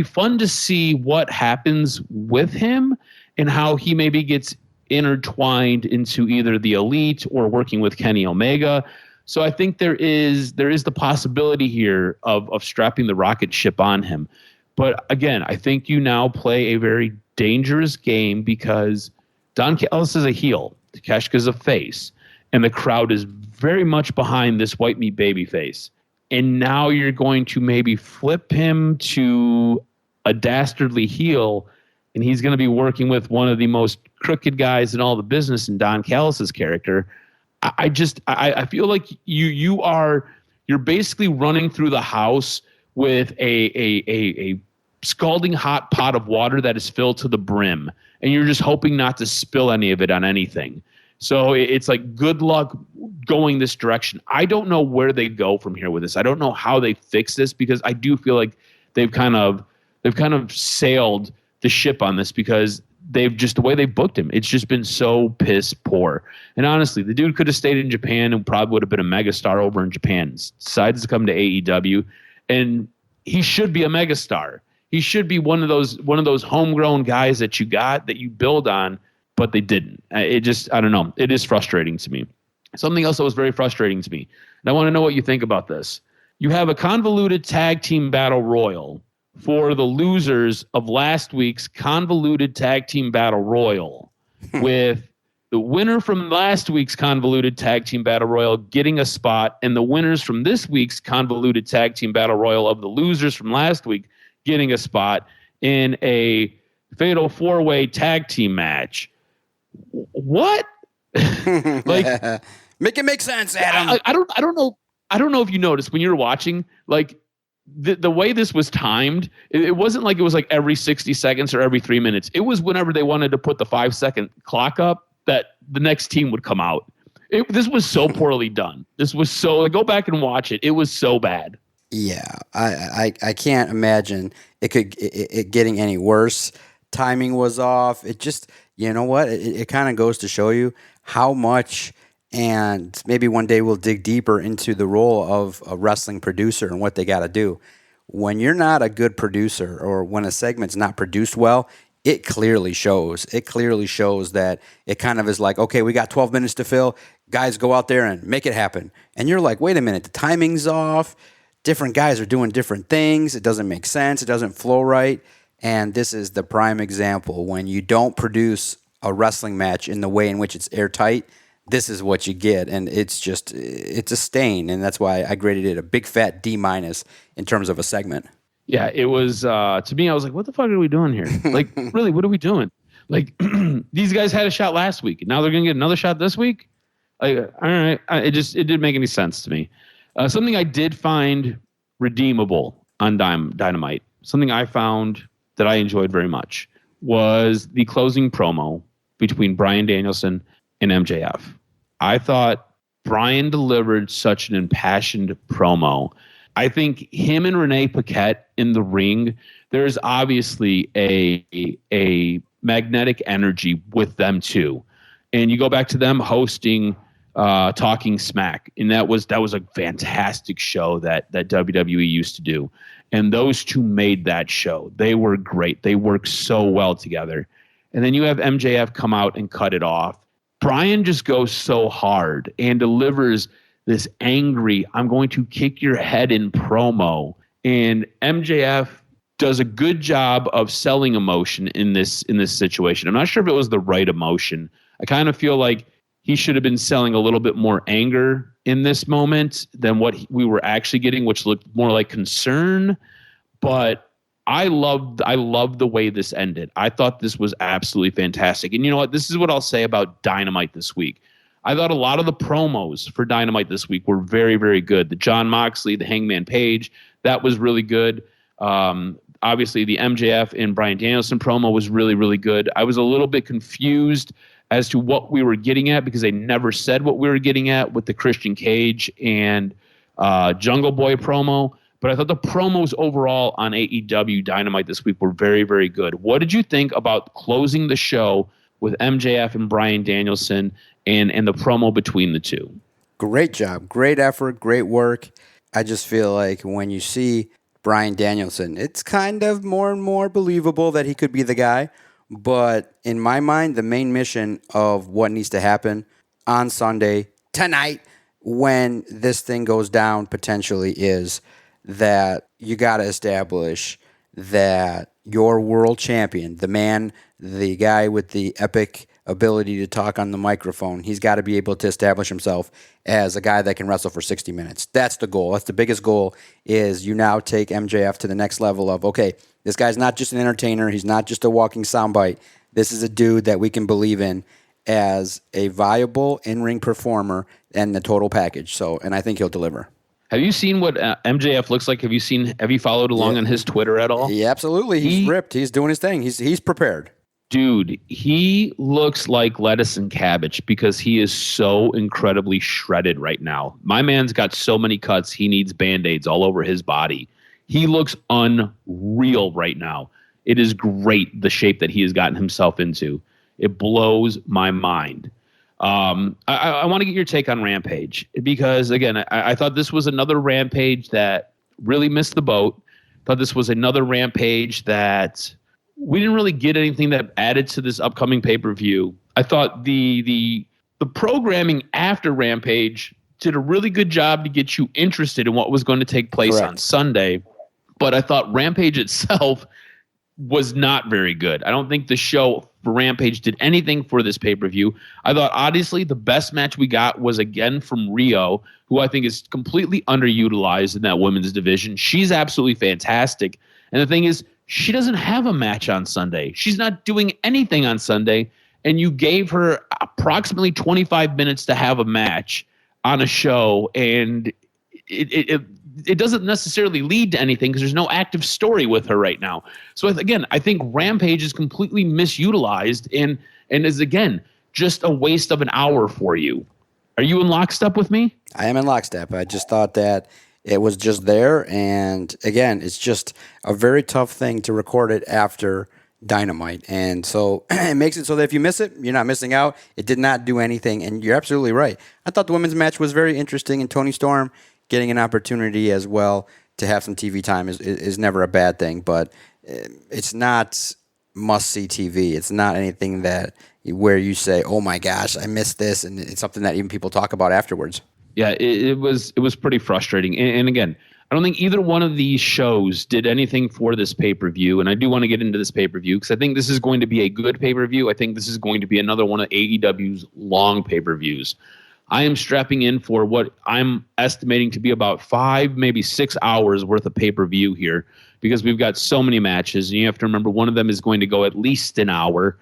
fun to see what happens with him and how he maybe gets intertwined into either the Elite or working with Kenny Omega. So I think there is the possibility here of strapping the rocket ship on him. But again, I think you now play a very dangerous game because Don Callis is a heel, Takeshita is a face, and the crowd is very much behind this white meat babyface. And now you're going to maybe flip him to a dastardly heel, and he's going to be working with one of the most crooked guys in all the business in Don Callis' character. I feel like you're basically running through the house with a scalding hot pot of water that is filled to the brim, and you're just hoping not to spill any of it on anything. So it's like, good luck going this direction. I don't know where they go from here with this. I don't know how they fix this, because I do feel like they've kind of sailed the ship on this, because the way they booked him, it's just been so piss poor. And honestly, the dude could have stayed in Japan and probably would have been a megastar over in Japan. Decides to come to AEW, and he should be a megastar. He should be one of those homegrown guys that you build on. But they didn't. I don't know. It is frustrating to me. Something else that was very frustrating to me, and I want to know what you think about this. You have a convoluted tag team battle royal for the losers of last week's convoluted tag team battle royal, with the winner from last week's convoluted tag team battle royal getting a spot, and the winners from this week's convoluted tag team battle royal of the losers from last week getting a spot in a fatal 4-way tag team match. What? Like, make it make sense, Adam. I don't know if you noticed when you were watching, like, the way this was timed, it wasn't like it was like every 60 seconds or every 3 minutes. It was whenever they wanted to put the 5-second clock up that the next team would come out. This was so poorly done. This was so, like, go back and watch it. It was so bad. Yeah, I can't imagine it getting any worse. Timing was off. It just, you know what? It kind of goes to show you how much, and maybe one day we'll dig deeper into the role of a wrestling producer and what they got to do. When you're not a good producer, or when a segment's not produced well, it clearly shows. It clearly shows that it kind of is like, okay, we got 12 minutes to fill. Guys, go out there and make it happen. And you're like, wait a minute, the timing's off. Different guys are doing different things. It doesn't make sense. It doesn't flow right. And this is the prime example. When you don't produce a wrestling match in the way in which it's airtight, this is what you get. And it's a stain. And that's why I graded it a big fat D- in terms of a segment. Yeah, it was, to me, I was like, what the fuck are we doing here? Like, really, what are we doing? Like, these guys had a shot last week, and now they're going to get another shot this week? Like, all right. It didn't make any sense to me. Something I did find redeemable on Dynamite, something I found that I enjoyed very much, was the closing promo between Bryan Danielson and MJF. I thought Bryan delivered such an impassioned promo. I think him and Renee Paquette in the ring, there's obviously a magnetic energy with them too. And you go back to them hosting Talking Smack, and that was a fantastic show that WWE used to do. And those two made that show. They were great. They worked so well together. And then you have MJF come out and cut it off. Bryan just goes so hard and delivers this angry, I'm going to kick your head in promo. And MJF does a good job of selling emotion in this situation. I'm not sure if it was the right emotion. I kind of feel like he should have been selling a little bit more anger in this moment than what we were actually getting, which looked more like concern. But I loved the way this ended. I thought this was absolutely fantastic. And you know what? This is what I'll say about Dynamite this week. I thought a lot of the promos for Dynamite this week were very, very good. The Jon Moxley, the Hangman Page, that was really good. I obviously the MJF and Bryan Danielson promo was really, really good. I was a little bit confused as to what we were getting at because they never said what we were getting at with the Christian Cage and Jungle Boy promo. But I thought the promos overall on AEW Dynamite this week were very, very good. What did you think about closing the show with MJF and Bryan Danielson and the promo between the two? Great job. Great effort. Great work. I just feel like when you see Bryan Danielson, it's kind of more and more believable that he could be the guy. But in my mind, the main mission of what needs to happen on Sunday, tonight, when this thing goes down potentially is that you got to establish that your world champion, the man, the guy with the epic ability to talk on the microphone, he's got to be able to establish himself as a guy that can wrestle for 60 minutes. That's the goal. That's the biggest goal, is you now take MJF to the next level of, okay, this guy's not just an entertainer. He's not just a walking soundbite. This is a dude that we can believe in as a viable in-ring performer and the total package. So, and I think he'll deliver. Have you seen what MJF looks like? Have you followed along on his Twitter at all? Yeah, absolutely. He's ripped. He's doing his thing. He's prepared. Dude, he looks like lettuce and cabbage because he is so incredibly shredded right now. My man's got so many cuts, he needs Band-Aids all over his body. He looks unreal right now. It is great, the shape that he has gotten himself into. It blows my mind. I want to get your take on Rampage because, again, I thought this was another Rampage that really missed the boat. Thought this was another Rampage that we didn't really get anything that added to this upcoming pay-per-view. I thought the programming after Rampage did a really good job to get you interested in what was going to take place on Sunday. But I thought Rampage itself was not very good. I don't think the show for Rampage did anything for this pay-per-view. I thought, honestly, the best match we got was again from Rio, who I think is completely underutilized in that women's division. She's absolutely fantastic. And the thing is, she doesn't have a match on Sunday. She's not doing anything on Sunday. And you gave her approximately 25 minutes to have a match on a show. And it doesn't necessarily lead to anything because there's no active story with her right now. So again, I think Rampage is completely misutilized and is, again, just a waste of an hour for you. Are you in lockstep with me? I am in lockstep. I just thought that it was just there. And again, it's just a very tough thing to record it after Dynamite. And so it makes it so that if you miss it, you're not missing out. It did not do anything. And you're absolutely right. I thought the women's match was very interesting, and Toni Storm getting an opportunity as well to have some TV time is never a bad thing, but it's not must-see TV. It's not anything that where you say, oh my gosh, I missed this, and it's something that even people talk about afterwards. Yeah, it was pretty frustrating. And again, I don't think either one of these shows did anything for this pay-per-view, and I do want to get into this pay-per-view because I think this is going to be a good pay-per-view. I think this is going to be another one of AEW's long pay-per-views. I am strapping in for what I'm estimating to be about 5, maybe 6 hours worth of pay-per-view here because we've got so many matches. And you have to remember one of them is going to go at least an hour.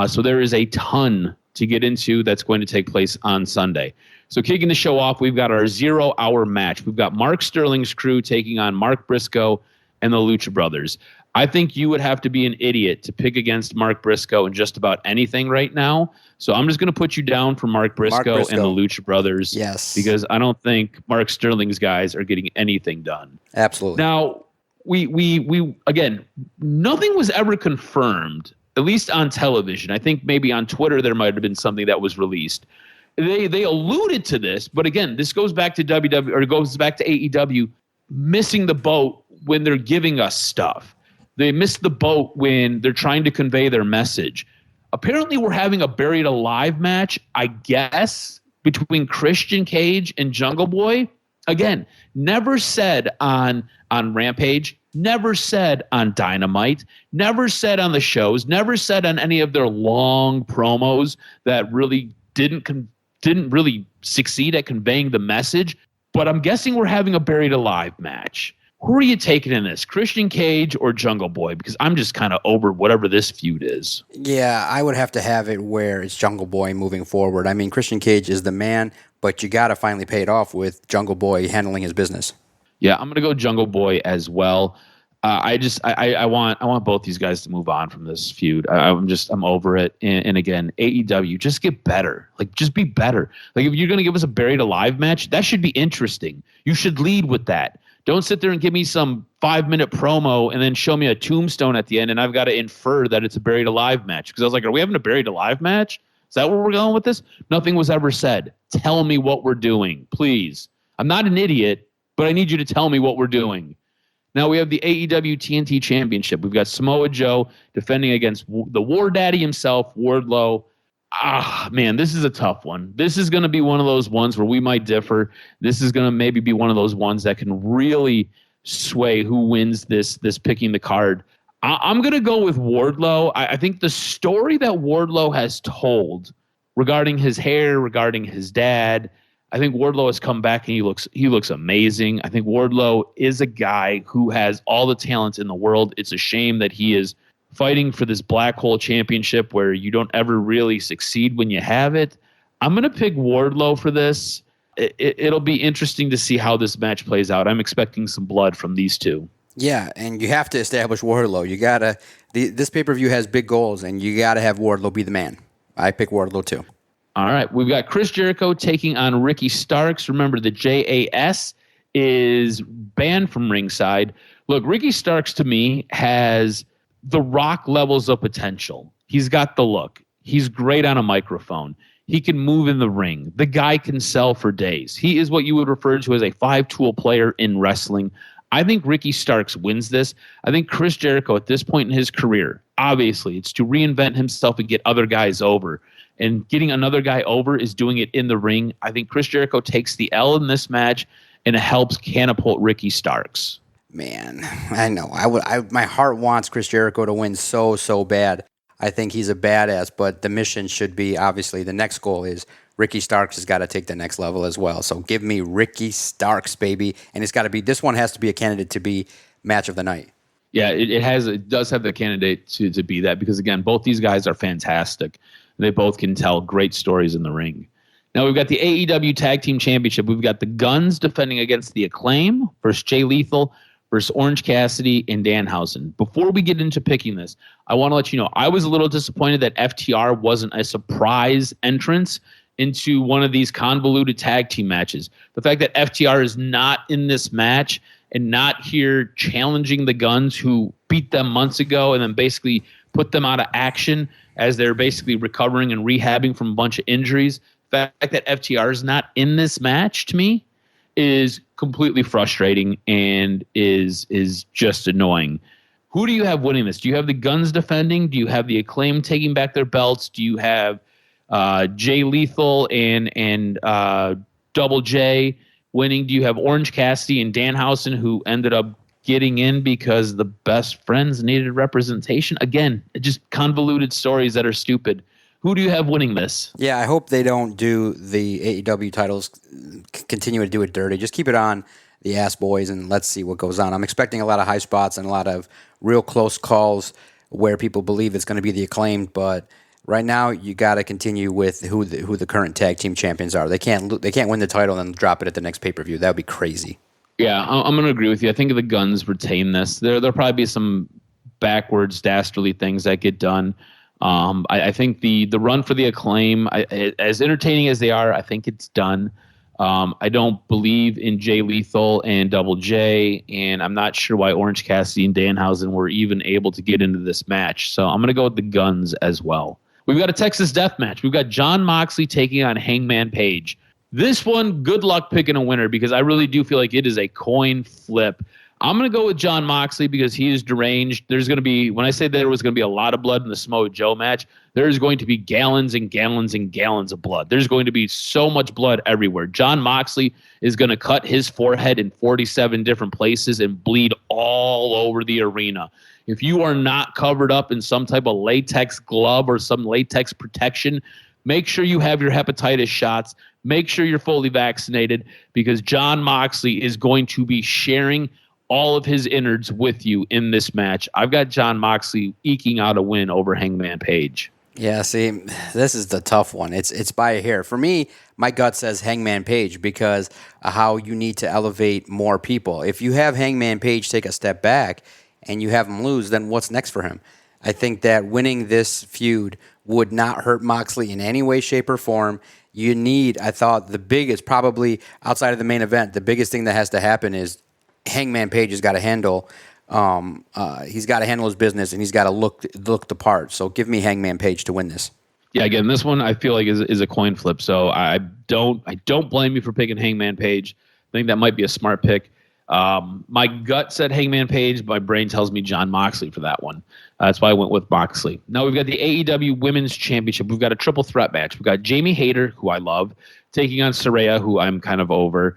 So there is a ton to get into that's going to take place on Sunday. So kicking the show off, we've got our 0-hour match. We've got Mark Sterling's crew taking on Mark Briscoe and the Lucha Brothers. I think you would have to be an idiot to pick against Mark Briscoe in just about anything right now. So I'm just going to put you down for Mark Briscoe and the Lucha Brothers. Yes. Because I don't think Mark Sterling's guys are getting anything done. Absolutely. Now, we again, nothing was ever confirmed, at least on television. I think maybe on Twitter there might have been something that was released. They alluded to this, but again, this goes back to WWE, or it goes back to AEW missing the boat when they're giving us stuff. They miss the boat when they're trying to convey their message. Apparently, we're having a Buried Alive match, I guess, between Christian Cage and Jungle Boy. Again, never said on Rampage, never said on Dynamite, never said on the shows, never said on any of their long promos that really didn't really succeed at conveying the message. But I'm guessing we're having a Buried Alive match. Who are you taking in this, Christian Cage or Jungle Boy? Because I'm just kind of over whatever this feud is. Yeah, I would have to have it where it's Jungle Boy moving forward. I mean, Christian Cage is the man, but you got to finally pay it off with Jungle Boy handling his business. Yeah, I'm going to go Jungle Boy as well. I want both these guys to move on from this feud. I'm over it. And again, AEW, just get better. Like, just be better. Like, if you're going to give us a buried alive match, that should be interesting. You should lead with that. Don't sit there and give me some 5-minute promo and then show me a tombstone at the end, and I've got to infer that it's a buried alive match. Because I was like, are we having a buried alive match? Is that where we're going with this? Nothing was ever said. Tell me what we're doing, please. I'm not an idiot, but I need you to tell me what we're doing. Now we have the AEW TNT Championship. We've got Samoa Joe defending against the War Daddy himself, Wardlow. Man, this is a tough one. This is going to be one of those ones where we might differ. This is going to maybe be one of those ones that can really sway who wins this picking the card. I'm going to go with Wardlow. I think the story that Wardlow has told regarding his hair, regarding his dad, I think Wardlow has come back and he looks amazing. I think Wardlow is a guy who has all the talent in the world. It's a shame that he is fighting for this black hole championship where you don't ever really succeed when you have it. I'm going to pick Wardlow for this. It'll be interesting to see how this match plays out. I'm expecting some blood from these two. Yeah, and you have to establish Wardlow. You gotta. This pay-per-view has big goals, and you gotta have Wardlow be the man. I pick Wardlow too. All right, we've got Chris Jericho taking on Ricky Starks. Remember, the JAS is banned from ringside. Look, Ricky Starks to me has the Rock levels of potential. He's got the look. He's great on a microphone. He can move in the ring. The guy can sell for days. He is what you would refer to as a 5-tool player in wrestling. I think Ricky Starks wins this. I think Chris Jericho at this point in his career, obviously, it's to reinvent himself and get other guys over. And getting another guy over is doing it in the ring. I think Chris Jericho takes the L in this match, and it helps catapult Ricky Starks. Man, I know. My heart wants Chris Jericho to win so bad. I think he's a badass, but the mission should be, obviously, the next goal is Ricky Starks has got to take the next level as well. So give me Ricky Starks, baby. And it's got to be, this one has to be a candidate to be match of the night. Yeah, it does have the candidate to be that because, again, both these guys are fantastic. They both can tell great stories in the ring. Now we've got the AEW Tag Team Championship. We've got the Guns defending against the Acclaim versus Jay Lethal versus Orange Cassidy and Danhausen. Before we get into picking this, I want to let you know I was a little disappointed that FTR wasn't a surprise entrance into one of these convoluted tag team matches. The fact that FTR is not in this match and not here challenging the Guns who beat them months ago and then basically put them out of action as they're basically recovering and rehabbing from a bunch of injuries. The fact that FTR is not in this match, to me, is completely frustrating and is just annoying. Who do you have winning this? Do you have the Guns defending? Do you have the Acclaim taking back their belts? Do you have Jay Lethal and Double J winning? Do you have Orange Cassidy and Danhausen, who ended up getting in because the best friends needed representation? Again, just convoluted stories that are stupid. Who do you have winning this? Yeah, I hope they don't do the AEW titles, continue to do it dirty. Just keep it on the Ass Boys and let's see what goes on. I'm expecting a lot of high spots and a lot of real close calls where people believe it's going to be the Acclaimed, but right now you got to continue with who the current tag team champions are. They can't win the title and then drop it at the next pay-per-view. That would be crazy. Yeah, I'm going to agree with you. I think the Guns retain this. There'll probably be some backwards, dastardly things that get done. I think the run for the Acclaim, as entertaining as they are, I think it's done. I don't believe in Jay Lethal and Double J, and I'm not sure why Orange Cassidy and Danhausen were even able to get into this match. So I'm going to go with the Guns as well. We've got a Texas Death Match. We've got Jon Moxley taking on Hangman Page. This one, good luck picking a winner because I really do feel like it is a coin flip. I'm going to go with Jon Moxley because he is deranged. There's going to be, when I say there was going to be a lot of blood in the Samoa Joe match, there's going to be gallons and gallons and gallons of blood. There's going to be so much blood everywhere. Jon Moxley is going to cut his forehead in 47 different places and bleed all over the arena. If you are not covered up in some type of latex glove or some latex protection, make sure you have your hepatitis shots. Make sure you're fully vaccinated because Jon Moxley is going to be sharing all of his innards with you in this match. I've got Jon Moxley eking out a win over Hangman Page. Yeah, see, this is the tough one. It's by a hair. For me, my gut says Hangman Page because of how you need to elevate more people. If you have Hangman Page take a step back, and you have him lose, then what's next for him? I think that winning this feud would not hurt Moxley in any way, shape, or form. You need, I thought, the biggest, probably outside of the main event, the biggest thing that has to happen is Hangman Page has got to handle. He's got to handle his business, and he's got to look the part. So give me Hangman Page to win this. Yeah, again, this one I feel like is a coin flip. So I don't blame you for picking Hangman Page. I think that might be a smart pick. My gut said Hangman Page. My brain tells me Jon Moxley for that one. That's why I went with Moxley. Now we've got the AEW Women's Championship. We've got a triple threat match. We've got Jamie Hayter, who I love, taking on Saraya, who I'm kind of over,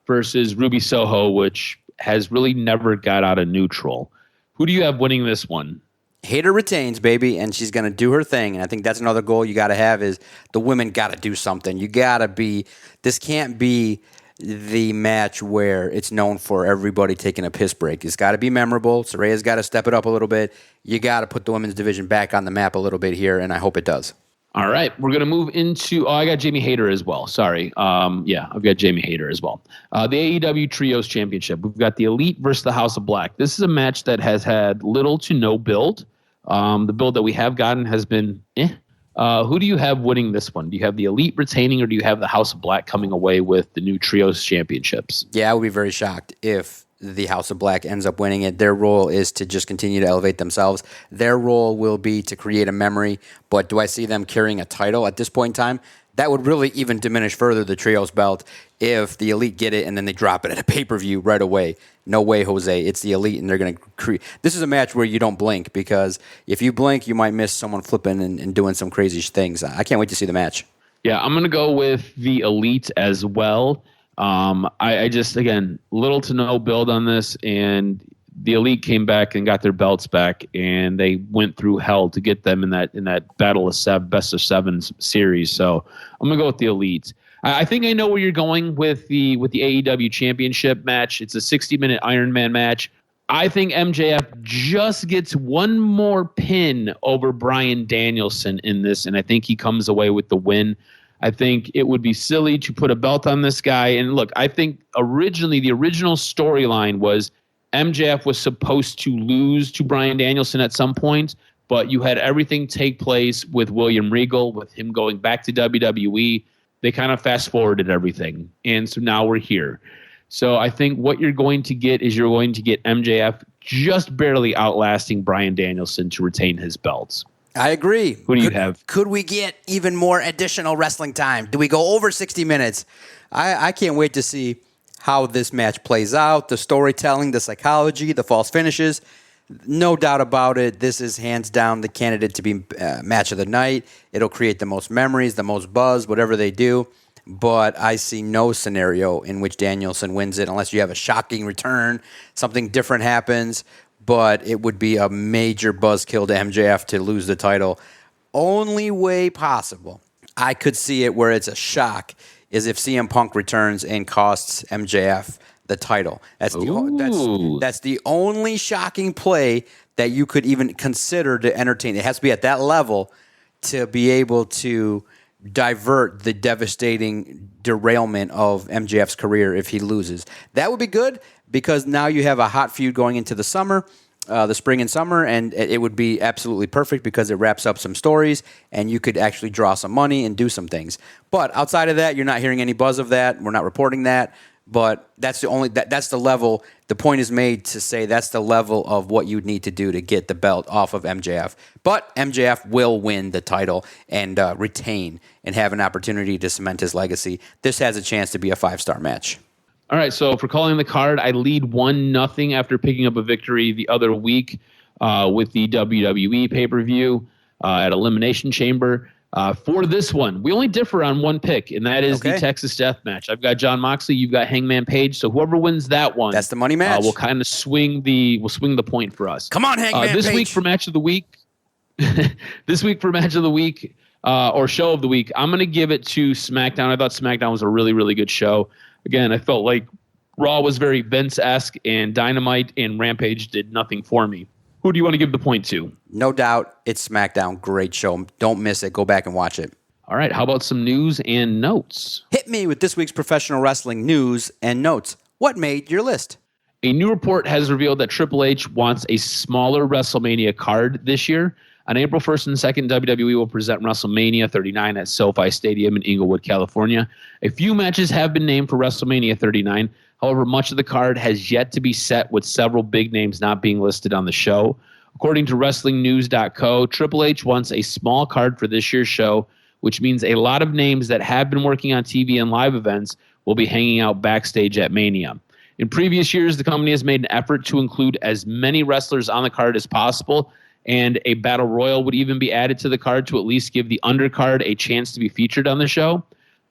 versus Ruby Soho, which has really never got out of neutral. Who do you have winning this one? Hayter retains, baby, and she's going to do her thing. And I think that's another goal you got to have is the women got to do something. You got to be – this can't be the match where it's known for everybody taking a piss break. It's got to be memorable. Saraya's got to step it up a little bit. You got to put the women's division back on the map a little bit here, and I hope it does. All right, we're going to move into I got Jamie Hayter as well. Sorry. I've got Jamie Hayter as well. The AEW Trios Championship. We've got the Elite versus the House of Black. This is a match that has had little to no build. The build that we have gotten has been who do you have winning this one? Do you have the Elite retaining, or do you have the House of Black coming away with the new Trios Championships? Yeah, I would be very shocked if the House of Black ends up winning it. Their role is to just continue to elevate themselves. Their role will be to create a memory, but do I see them carrying a title at this point in time? That would really even diminish further the Trios belt if the Elite get it and then they drop it at a pay-per-view right away. No way, Jose. It's the Elite, and they're going to create. This is a match where you don't blink, because if you blink, you might miss someone flipping and doing some crazy things. I can't wait to see the match. Yeah, I'm going to go with the Elite as well. I just, again, little to no build on this, and the Elite came back and got their belts back, and they went through hell to get them in that Battle of Seven, Best of Seven series. So I'm going to go with the Elite. I think I know where you're going with the AEW Championship match. It's a 60-minute Iron Man match. I think MJF just gets one more pin over Bryan Danielson in this, and I think he comes away with the win. I think it would be silly to put a belt on this guy. And look, I think originally the original storyline was MJF was supposed to lose to Bryan Danielson at some point, but you had everything take place with William Regal, with him going back to WWE. They kind of fast forwarded everything. And so now we're here. So I think what you're going to get is you're going to get MJF just barely outlasting Bryan Danielson to retain his belts. I agree. Who do you have? Could we get even more additional wrestling time? Do we go over 60 minutes? I can't wait to see how this match plays out, the storytelling, the psychology, the false finishes. No doubt about it, this is hands down the candidate to be match of the night. It'll create the most memories, the most buzz, whatever they do. But I see no scenario in which Danielson wins it unless you have a shocking return, something different happens. But it would be a major buzzkill to MJF to lose the title. Only way possible I could see it where it's a shock is if CM Punk returns and costs MJF the title. That's the only shocking play that you could even consider to entertain. It has to be at that level to be able to divert the devastating derailment of MJF's career if he loses. That would be good, because now you have a hot feud going into the summer, the spring and summer, and it would be absolutely perfect because it wraps up some stories and you could actually draw some money and do some things. But outside of that, you're not hearing any buzz of that. We're not reporting that. But that's the level. The point is made to say that's the level of what you'd need to do to get the belt off of MJF. But MJF will win the title and retain and have an opportunity to cement his legacy. This has a chance to be a 5-star match. All right, so for calling the card, I lead 1-0 after picking up a victory the other week with the WWE pay-per-view at Elimination Chamber. For this one, we only differ on one pick, and that is the Texas Death Match. I've got Jon Moxley, you've got Hangman Page. So whoever wins that one, that's the money match. We'll kind of swing the point for us. Come on, Hangman Page. This week for match of the week, or show of the week, I'm going to give it to SmackDown. I thought SmackDown was a really, really good show. Again, I felt like Raw was very Vince-esque, and Dynamite and Rampage did nothing for me. Who do you want to give the point to? No doubt, it's SmackDown. Great show. Don't miss it. Go back and watch it. All right, how about some news and notes? Hit me with this week's professional wrestling news and notes. What made your list? A new report has revealed that Triple H wants a smaller WrestleMania card this year. On April 1st and 2nd, WWE will present WrestleMania 39 at SoFi Stadium in Inglewood, California. A few matches have been named for WrestleMania 39. However, much of the card has yet to be set, with several big names not being listed on the show. According to WrestlingNews.co, Triple H wants a small card for this year's show, which means a lot of names that have been working on TV and live events will be hanging out backstage at Mania. In previous years, the company has made an effort to include as many wrestlers on the card as possible, and a battle royal would even be added to the card to at least give the undercard a chance to be featured on the show.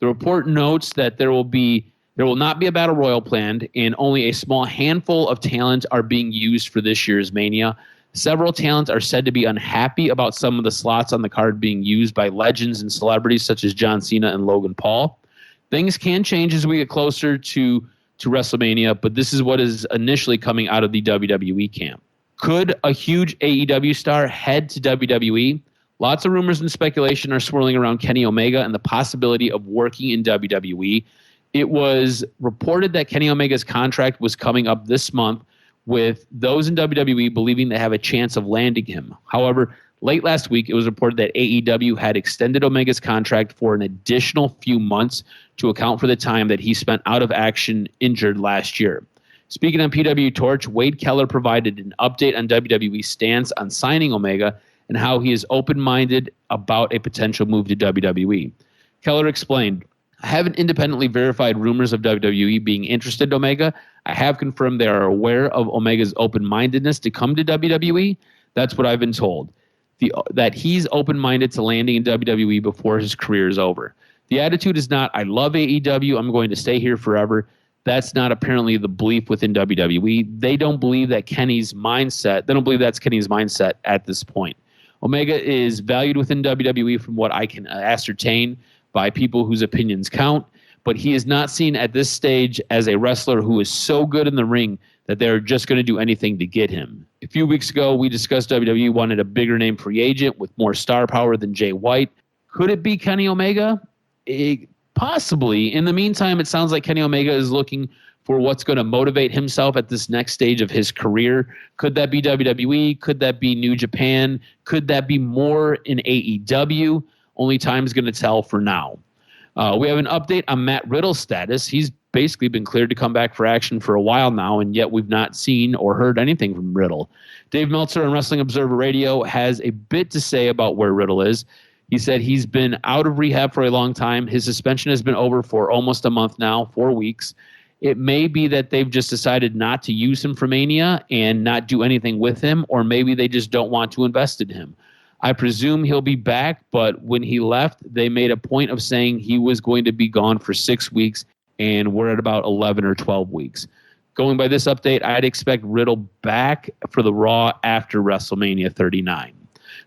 The report notes that there will not be a battle royal planned, and only a small handful of talent are being used for this year's Mania. Several talents are said to be unhappy about some of the slots on the card being used by legends and celebrities such as John Cena and Logan Paul. Things can change as we get closer to WrestleMania, but this is what is initially coming out of the WWE camp. Could a huge AEW star head to WWE? Lots of rumors and speculation are swirling around Kenny Omega and the possibility of working in WWE. It was reported that Kenny Omega's contract was coming up this month, with those in WWE believing they have a chance of landing him. However, late last week, it was reported that AEW had extended Omega's contract for an additional few months to account for the time that he spent out of action injured last year. Speaking on PW Torch, Wade Keller provided an update on WWE's stance on signing Omega and how he is open-minded about a potential move to WWE. Keller explained, "I haven't independently verified rumors of WWE being interested in Omega. I have confirmed they are aware of Omega's open-mindedness to come to WWE. That's what I've been told. That he's open-minded to landing in WWE before his career is over. The attitude is not, I love AEW, I'm going to stay here forever. That's not apparently the belief within WWE. They don't believe that's Kenny's mindset at this point. Omega is valued within WWE from what I can ascertain by people whose opinions count, but he is not seen at this stage as a wrestler who is so good in the ring that they're just going to do anything to get him. A few weeks ago, we discussed WWE wanted a bigger name free agent with more star power than Jay White. Could it be Kenny Omega? Possibly. In the meantime, it sounds like Kenny Omega is looking for what's going to motivate himself at this next stage of his career. Could that be WWE? Could that be New Japan? Could that be more in AEW? Only time's going to tell for now. We have an update on Matt Riddle's status. He's basically been cleared to come back for action for a while now, and yet we've not seen or heard anything from Riddle. Dave Meltzer on Wrestling Observer Radio has a bit to say about where Riddle is. He said he's been out of rehab for a long time. His suspension has been over for almost a month now, 4 weeks. It may be that they've just decided not to use him for Mania and not do anything with him, or maybe they just don't want to invest in him. I presume he'll be back, but when he left, they made a point of saying he was going to be gone for 6 weeks, and we're at about 11 or 12 weeks. Going by this update, I'd expect Riddle back for the Raw after WrestleMania 39.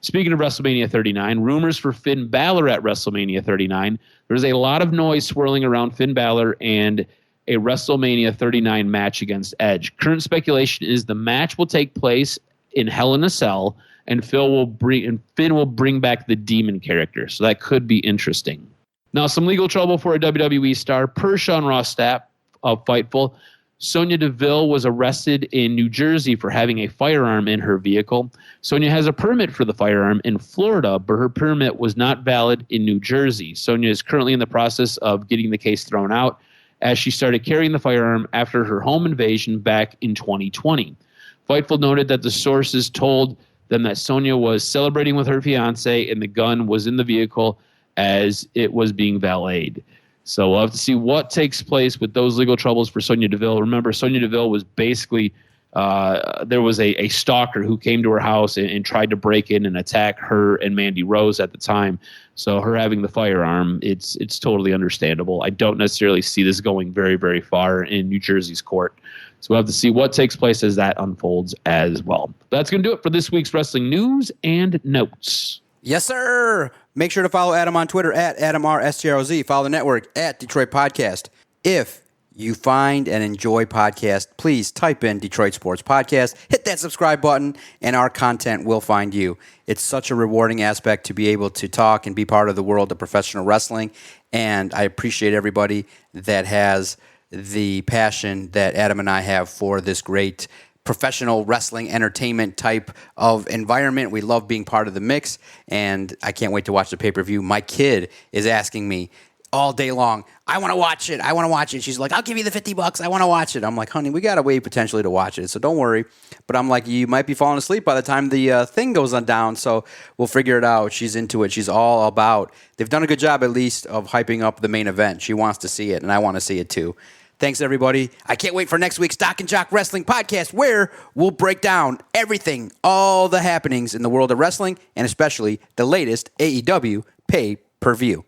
Speaking of WrestleMania 39, rumors for Finn Balor at WrestleMania 39. There's a lot of noise swirling around Finn Balor and a WrestleMania 39 match against Edge. Current speculation is the match will take place in Hell in a Cell, and Finn will bring back the Demon character. So that could be interesting. Now, some legal trouble for a WWE star. Per Sean Ross Sapp of Fightful, Sonya Deville was arrested in New Jersey for having a firearm in her vehicle. Sonya has a permit for the firearm in Florida, but her permit was not valid in New Jersey. Sonya is currently in the process of getting the case thrown out as she started carrying the firearm after her home invasion back in 2020. Fightful noted that the sources told them that Sonya was celebrating with her fiance and the gun was in the vehicle as it was being valeted. So we'll have to see what takes place with those legal troubles for Sonya Deville. Remember, Sonya Deville was basically, there was a stalker who came to her house and tried to break in and attack her and Mandy Rose at the time. So her having the firearm, it's totally understandable. I don't necessarily see this going very, very far in New Jersey's court. So we'll have to see what takes place as that unfolds as well. That's going to do it for this week's wrestling news and notes. Yes, sir. Make sure to follow Adam on Twitter at AdamRSTROZ. Follow the network at Detroit Podcast. If you find and enjoy podcasts, please type in Detroit Sports Podcast, hit that subscribe button, and our content will find you. It's such a rewarding aspect to be able to talk and be part of the world of professional wrestling, and I appreciate everybody that has the passion that Adam and I have for this great professional wrestling entertainment type of environment. We love being part of the mix, and I can't wait to watch the pay-per-view. My kid is asking me all day long, I want to watch it. I want to watch it. She's like, I'll give you the $50. I want to watch it. I'm like, honey, we got to wait potentially to watch it, so don't worry. But I'm like, you might be falling asleep by the time the thing goes on down, so we'll figure it out. She's into it. She's all about. They've done a good job, at least, of hyping up the main event. She wants to see it, and I want to see it too. Thanks, everybody. I can't wait for next week's Doc and Jock Wrestling Podcast, where we'll break down everything, all the happenings in the world of wrestling, and especially the latest AEW pay-per-view.